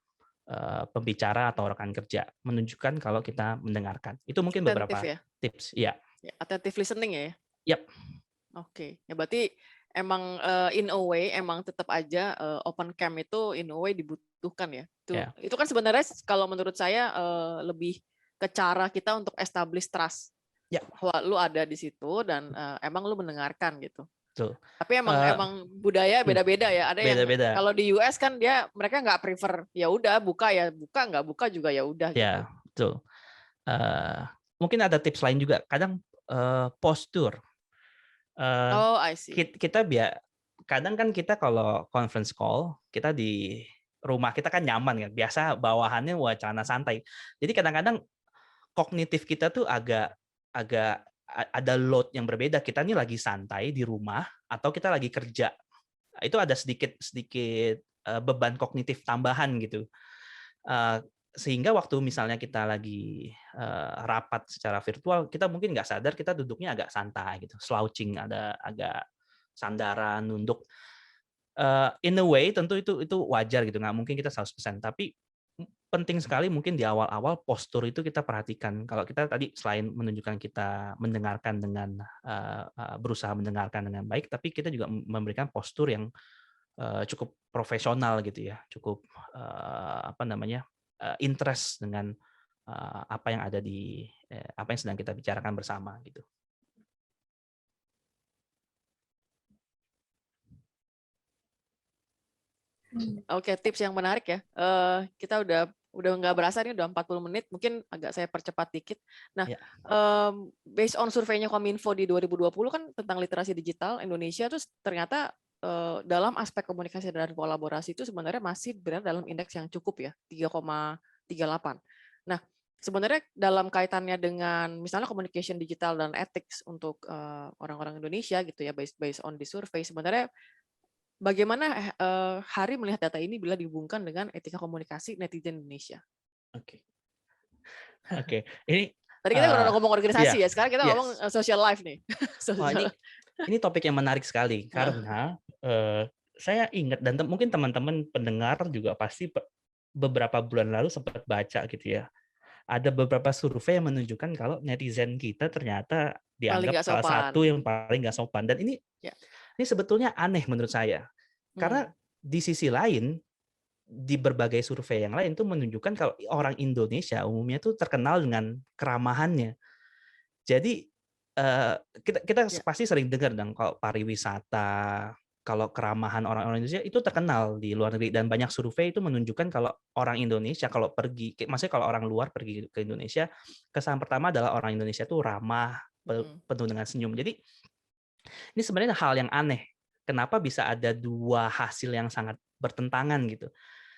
S3: pembicara atau rekan kerja, menunjukkan kalau kita mendengarkan. Itu mungkin beberapa tips. Ya.
S2: Attentive listening ya.
S3: Yap.
S2: Oke. Ya berarti emang in a way emang tetap aja open cam itu in a way dibutuhkan ya. Itu kan sebenarnya kalau menurut saya lebih ke cara kita untuk establish trust.
S3: Ya.
S2: Bahwa lu ada di situ dan emang lu mendengarkan gitu.
S3: Betul.
S2: Tapi emang budaya beda-beda ya. Ada yang kalau di US kan mereka nggak prefer ya udah buka ya buka, nggak buka juga ya udah.
S3: Ya, gitu. Betul. Mungkin ada tips lain juga. Kadang postur. Eh,
S2: Oh, I see.
S3: kita kadang kan kita kalau conference call, kita di rumah kita kan nyaman kan, biasa bawahannya wacana santai. Jadi kadang-kadang kognitif kita tuh agak agak ada load yang berbeda. Kita nih lagi santai di rumah atau kita lagi kerja. Itu ada sedikit sedikit beban kognitif tambahan gitu. Sehingga waktu misalnya kita lagi rapat secara virtual, kita mungkin nggak sadar kita duduknya agak santai gitu, slouching, ada agak sandaran, nunduk. In a way tentu itu wajar gitu, nggak mungkin kita 100%, tapi penting sekali mungkin di awal-awal postur itu kita perhatikan. Kalau kita tadi selain menunjukkan kita mendengarkan dengan berusaha mendengarkan dengan baik, tapi kita juga memberikan postur yang cukup profesional gitu ya, cukup interest dengan apa yang ada di apa yang sedang kita bicarakan bersama gitu.
S2: Oke, tips yang menarik ya. Kita udah nggak berasa nih, udah 40 menit. Mungkin agak saya percepat dikit. Nah,
S3: Ya.
S2: based on surveinya Kominfo di 2020 kan tentang literasi digital Indonesia, terus ternyata dalam aspek komunikasi dan kolaborasi itu sebenarnya masih berada dalam indeks yang cukup ya, 3,38. Nah, sebenarnya dalam kaitannya dengan misalnya communication digital dan ethics untuk orang-orang Indonesia gitu ya, based on di survei, sebenarnya bagaimana Hari melihat data ini bila dihubungkan dengan etika komunikasi netizen Indonesia?
S3: Oke. Ini
S2: Tadi kita udah ngomong organisasi
S3: iya,
S2: ya, sekarang kita ngomong social life nih.
S3: Wah, ini topik yang menarik sekali karena saya ingat dan mungkin teman-teman pendengar juga pasti beberapa bulan lalu sempat baca gitu ya. Ada beberapa survei yang menunjukkan kalau netizen kita ternyata dianggap salah satu yang paling nggak sopan. Dan ini sebetulnya aneh menurut saya. Karena di sisi lain, di berbagai survei yang lain itu menunjukkan kalau orang Indonesia umumnya itu terkenal dengan keramahannya. Jadi kita pasti sering dengar dong kalau pariwisata, kalau keramahan orang-orang Indonesia itu terkenal di luar negeri, dan banyak survei itu menunjukkan kalau orang Indonesia kalau pergi, maksudnya kalau orang luar pergi ke Indonesia, kesan pertama adalah orang Indonesia itu ramah, penuh dengan senyum. Jadi ini sebenarnya hal yang aneh. Kenapa bisa ada dua hasil yang sangat bertentangan gitu?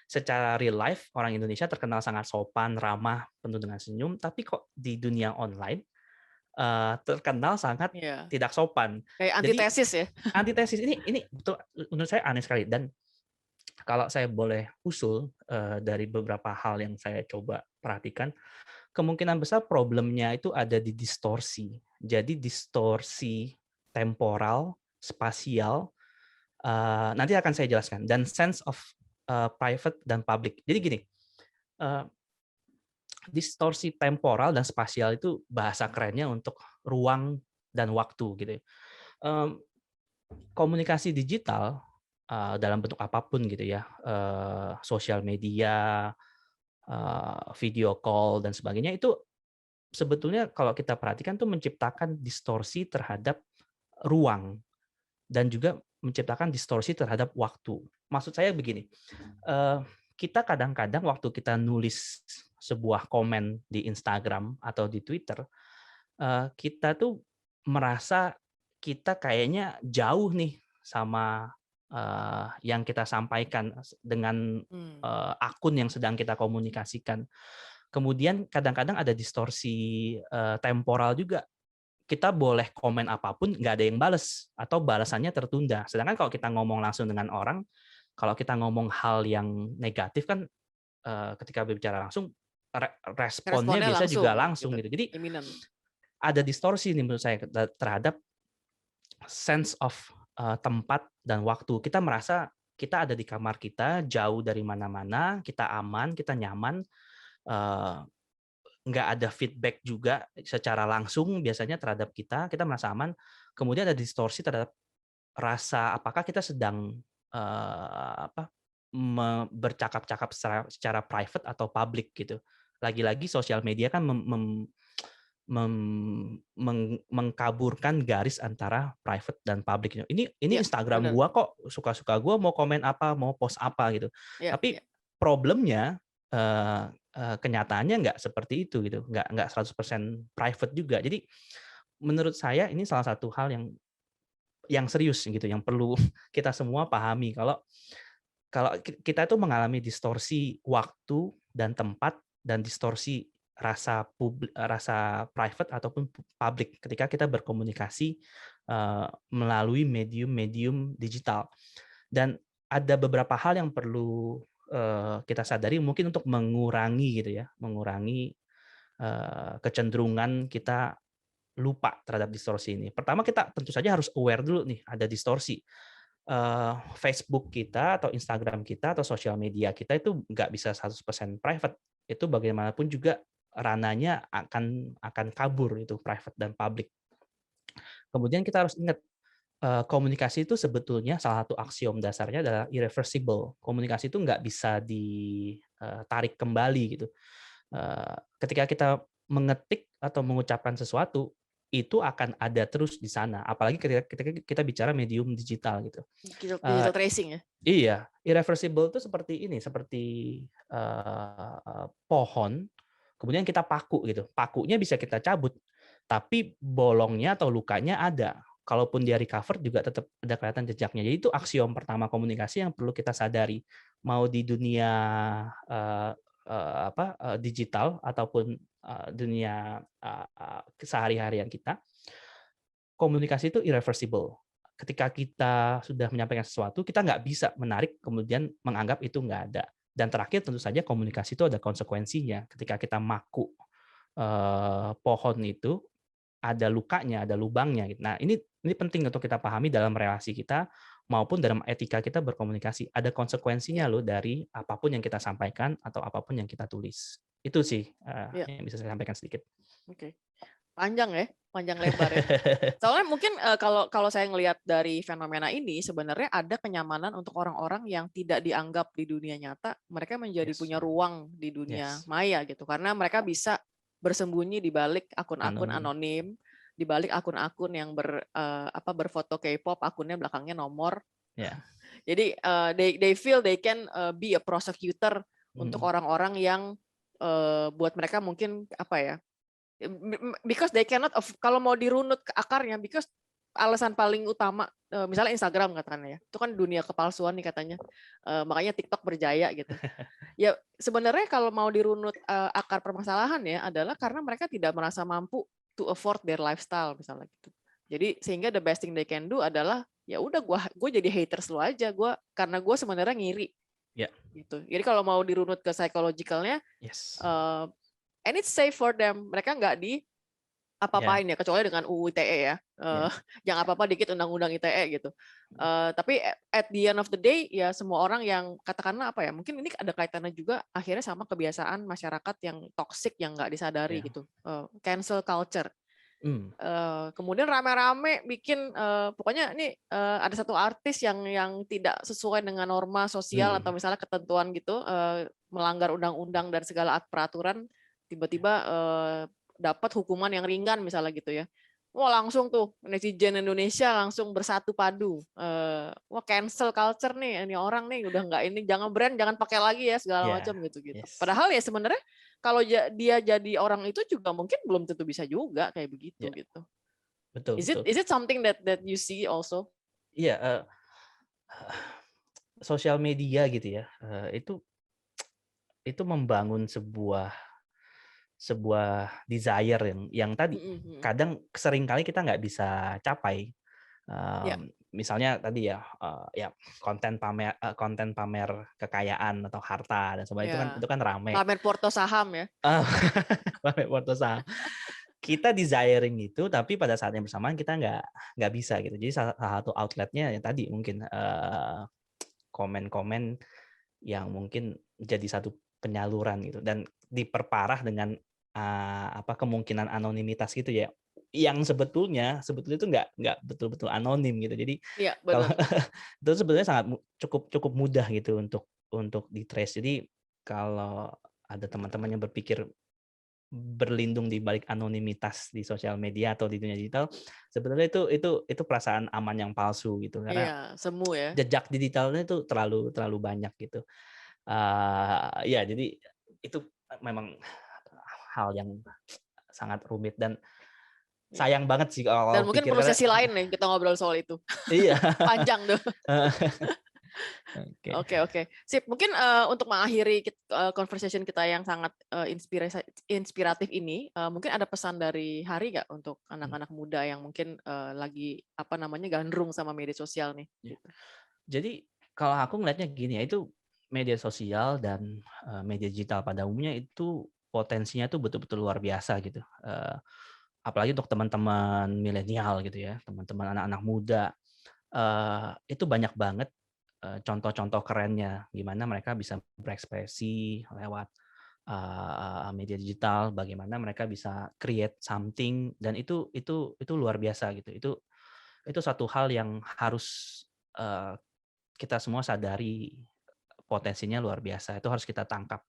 S3: Secara real life orang Indonesia terkenal sangat sopan, ramah, penuh dengan senyum, tapi kok di dunia online terkenal sangat tidak sopan.
S2: Kayak antitesis ya.
S3: Antitesis ini betul menurut saya aneh sekali. Dan kalau saya boleh usul dari beberapa hal yang saya coba perhatikan, kemungkinan besar problemnya itu ada di distorsi. Jadi distorsi temporal, spasial, nanti akan saya jelaskan, dan sense of private dan public. Jadi gini, distorsi temporal dan spasial itu bahasa kerennya untuk ruang dan waktu gitu. Komunikasi digital dalam bentuk apapun gitu ya, sosial media, video call dan sebagainya, itu sebetulnya kalau kita perhatikan tuh menciptakan distorsi terhadap ruang dan juga menciptakan distorsi terhadap waktu. Maksud saya begini, kita kadang-kadang waktu kita nulis sebuah komen di Instagram atau di Twitter, kita tuh merasa kita kayaknya jauh nih sama yang kita sampaikan dengan akun yang sedang kita komunikasikan. Kemudian kadang-kadang ada distorsi temporal juga. Kita boleh komen apapun, nggak ada yang bales atau balasannya tertunda. Sedangkan kalau kita ngomong langsung dengan orang, kalau kita ngomong hal yang negatif kan ketika berbicara langsung responnya biasa juga langsung gitu. Jadi ada distorsi nih menurut saya terhadap sense of tempat dan waktu. Kita merasa kita ada di kamar kita, jauh dari mana-mana, kita aman, kita nyaman, nggak ada feedback juga secara langsung biasanya terhadap kita merasa aman. Kemudian ada distorsi terhadap rasa apakah kita sedang bercakap-cakap secara private atau public gitu. Lagi-lagi sosial media kan mengkaburkan garis antara private dan public. Ini Instagram gua kok, suka-suka gua mau komen apa, mau post apa gitu. Tapi problemnya kenyataannya nggak seperti itu gitu, nggak 100% private juga. Jadi menurut saya ini salah satu hal yang yang serius gitu, yang perlu kita semua pahami kalau kalau kita itu mengalami distorsi waktu dan tempat dan distorsi rasa private ataupun public ketika kita berkomunikasi melalui medium-medium digital. Dan ada beberapa hal yang perlu kita sadari mungkin untuk mengurangi gitu ya, mengurangi kecenderungan kita lupa terhadap distorsi ini. Pertama kita tentu saja harus aware dulu nih ada distorsi. Facebook kita atau Instagram kita atau sosial media kita itu nggak bisa 100% private. Itu bagaimanapun juga rananya akan kabur itu private dan public. Kemudian kita harus ingat komunikasi itu sebetulnya salah satu aksiom dasarnya adalah irreversible. Komunikasi itu nggak bisa ditarik kembali gitu. Ketika kita mengetik atau mengucapkan sesuatu itu akan ada terus di sana, apalagi ketika kita bicara medium digital gitu.
S2: Digital tracing ya?
S3: Iya, irreversible itu seperti ini, seperti pohon, kemudian kita paku gitu. Pakunya bisa kita cabut, tapi bolongnya atau lukanya ada. Kalaupun dia recover juga tetap ada kelihatan jejaknya. Jadi itu aksiom pertama komunikasi yang perlu kita sadari. Mau di dunia digital ataupun dunia sehari-harian kita, komunikasi itu irreversible. Ketika kita sudah menyampaikan sesuatu, kita nggak bisa menarik kemudian menganggap itu nggak ada. Dan terakhir tentu saja komunikasi itu ada konsekuensinya. Ketika kita maku pohon itu, ada lukanya, ada lubangnya. Nah ini penting untuk kita pahami dalam relasi kita maupun dalam etika kita berkomunikasi. Ada konsekuensinya loh dari apapun yang kita sampaikan atau apapun yang kita tulis. Itu sih yang bisa saya sampaikan sedikit.
S2: Oke. Panjang ya, panjang lebar ya. Soalnya mungkin kalau saya ngelihat dari fenomena ini sebenarnya ada kenyamanan untuk orang-orang yang tidak dianggap di dunia nyata, mereka menjadi punya ruang di dunia maya gitu. Karena mereka bisa bersembunyi di balik akun-akun anonim, di balik akun-akun yang berfoto K-pop, akunnya belakangnya nomor. Jadi they feel they can be a prosecutor untuk orang-orang yang buat mereka mungkin because they cannot, kalau mau dirunut ke akarnya, because alasan paling utama, misalnya Instagram katakannya ya, itu kan dunia kepalsuan nih katanya, makanya TikTok berjaya gitu. Ya sebenarnya kalau mau dirunut akar permasalahan ya adalah karena mereka tidak merasa mampu to afford their lifestyle misalnya gitu. Jadi sehingga the best thing they can do adalah ya udah gue jadi haters lu aja, karena gue sebenarnya ngiri. Gitu. Jadi kalau mau dirunut ke psychologicalnya, and it's safe for them. Mereka nggak apa-apain ya, kecuali dengan UU ITE ya. Jangan apa-apa dikit undang-undang ITE gitu. Tapi at the end of the day ya semua orang yang katakanlah mungkin ini ada kaitannya juga akhirnya sama kebiasaan masyarakat yang toxic yang nggak disadari gitu. Cancel culture. Kemudian rame-rame bikin pokoknya ini ada satu artis yang tidak sesuai dengan norma sosial atau misalnya ketentuan gitu, melanggar undang-undang dan segala peraturan, tiba-tiba dapat hukuman yang ringan misalnya gitu ya. Wah langsung tuh netizen Indonesia langsung bersatu padu. Wah cancel culture nih, ini orang nih udah nggak ini, jangan brand, jangan pakai lagi ya segala macam gitu. Padahal ya sebenarnya kalau dia jadi orang itu juga mungkin belum tentu bisa juga kayak begitu gitu.
S3: Betul.
S2: Is it something that you see also?
S3: Iya, sosial media gitu ya, itu membangun sebuah desire yang tadi kadang seringkali kita nggak bisa capai. Misalnya tadi ya konten pamer kekayaan atau harta dan sebagainya, itu kan ramai.
S2: Pamer porto saham ya.
S3: Pamer porto saham. Kita desiring itu, tapi pada saat yang bersamaan kita nggak bisa gitu. Jadi salah satu outletnya yang tadi mungkin komen-komen yang mungkin jadi satu penyaluran gitu, dan diperparah dengan kemungkinan anonimitas gitu ya, yang sebetulnya itu nggak betul-betul anonim gitu. Jadi kalau itu sebetulnya cukup mudah gitu untuk di trace. Jadi kalau ada teman-teman yang berpikir berlindung di balik anonimitas di sosial media atau di dunia digital, sebetulnya itu perasaan aman yang palsu gitu, karena
S2: semu ya.
S3: jejak digitalnya itu terlalu banyak gitu. Jadi itu memang hal yang sangat rumit, dan
S2: Ya.
S3: sayang banget sih kalau
S2: Dan mungkin
S3: pikir
S2: perlu
S3: karena
S2: sesi lain nih kita ngobrol soal itu.
S3: iya.
S2: Panjang tuh.
S3: Oke.
S2: Oke. Sip. Mungkin untuk mengakhiri conversation kita yang sangat inspiratif ini, mungkin ada pesan dari Hari nggak untuk anak-anak muda yang mungkin lagi gandrung sama media sosial nih?
S3: Ya. Jadi kalau aku ngelihatnya gini ya, itu media sosial dan media digital pada umumnya itu potensinya tuh betul-betul luar biasa gitu. Apalagi untuk teman-teman milenial gitu ya, teman-teman anak-anak muda. Itu banyak banget contoh-contoh kerennya gimana mereka bisa berekspresi lewat media digital, bagaimana mereka bisa create something, dan itu luar biasa gitu. Itu satu hal yang harus kita semua sadari, potensinya luar biasa. Itu harus kita tangkap.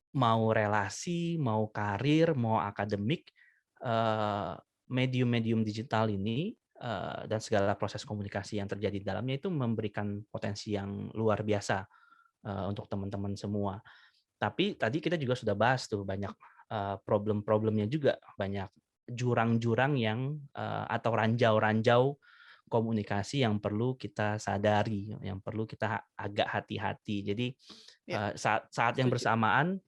S3: Mau relasi, mau karir, mau akademik, medium-medium digital ini dan segala proses komunikasi yang terjadi di dalamnya itu memberikan potensi yang luar biasa untuk teman-teman semua. Tapi tadi kita juga sudah bahas tuh banyak problem-problemnya juga, banyak jurang-jurang yang atau ranjau-ranjau komunikasi yang perlu kita sadari, yang perlu kita agak hati-hati. Jadi saat yang bersamaan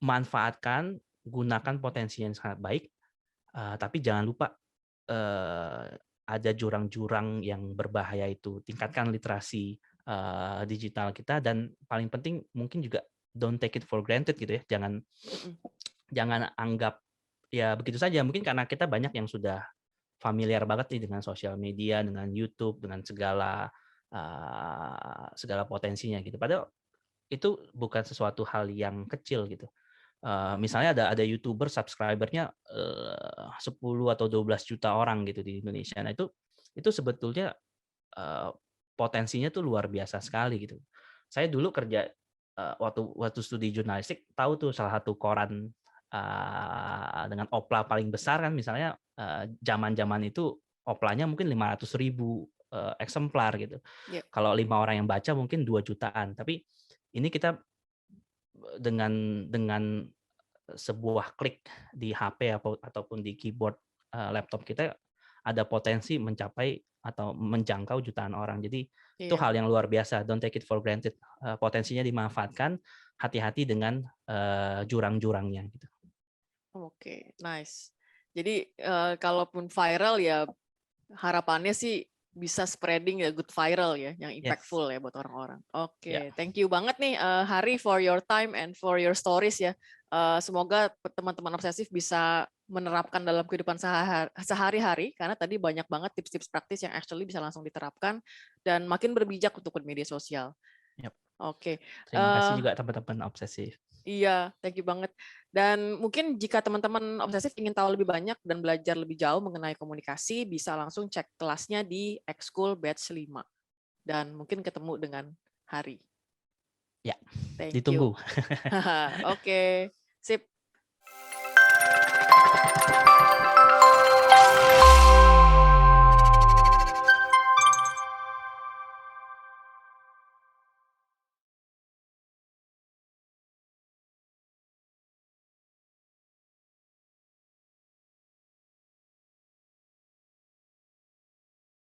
S3: manfaatkan, gunakan potensi yang sangat baik, tapi jangan lupa ada jurang-jurang yang berbahaya itu. Tingkatkan literasi digital kita, dan paling penting mungkin juga don't take it for granted gitu ya. Jangan anggap ya begitu saja. Mungkin karena kita banyak yang sudah familiar banget nih dengan sosial media, dengan YouTube, dengan segala potensinya gitu. Padahal itu bukan sesuatu hal yang kecil gitu. Misalnya ada YouTuber subscribernya 10 atau 12 juta orang gitu di Indonesia. Nah itu sebetulnya potensinya tuh luar biasa sekali gitu. Saya dulu kerja waktu studi jurnalistik, tahu tuh salah satu koran dengan opla paling besar kan, misalnya zaman-zaman itu oplanya mungkin 500.000 eksemplar gitu. Kalau 5 orang yang baca mungkin 2 jutaan. Tapi ini kita dengan sebuah klik di HP ataupun di keyboard laptop kita ada potensi mencapai atau menjangkau jutaan orang. Jadi itu hal yang luar biasa. Don't take it for granted. Potensinya dimanfaatkan. Hati-hati dengan jurang-jurangnya. Gitu.
S2: Oke, nice. Jadi kalaupun viral ya harapannya sih bisa spreading ya, good viral ya, yang impactful ya buat orang-orang. Oke, thank you banget nih Hari for your time and for your stories ya. Semoga teman-teman obsesif bisa menerapkan dalam kehidupan sehari-hari, karena tadi banyak banget tips-tips praktis yang actually bisa langsung diterapkan dan makin berbijak untuk media sosial. Oke.
S3: Terima kasih juga teman-teman obsesif.
S2: Iya, thank you banget. Dan mungkin jika teman-teman obsesif ingin tahu lebih banyak dan belajar lebih jauh mengenai komunikasi, bisa langsung cek kelasnya di Ekskul Batch 5. Dan mungkin ketemu dengan Hari.
S3: Ya,
S2: thank
S3: ditunggu.
S2: Oke, sip.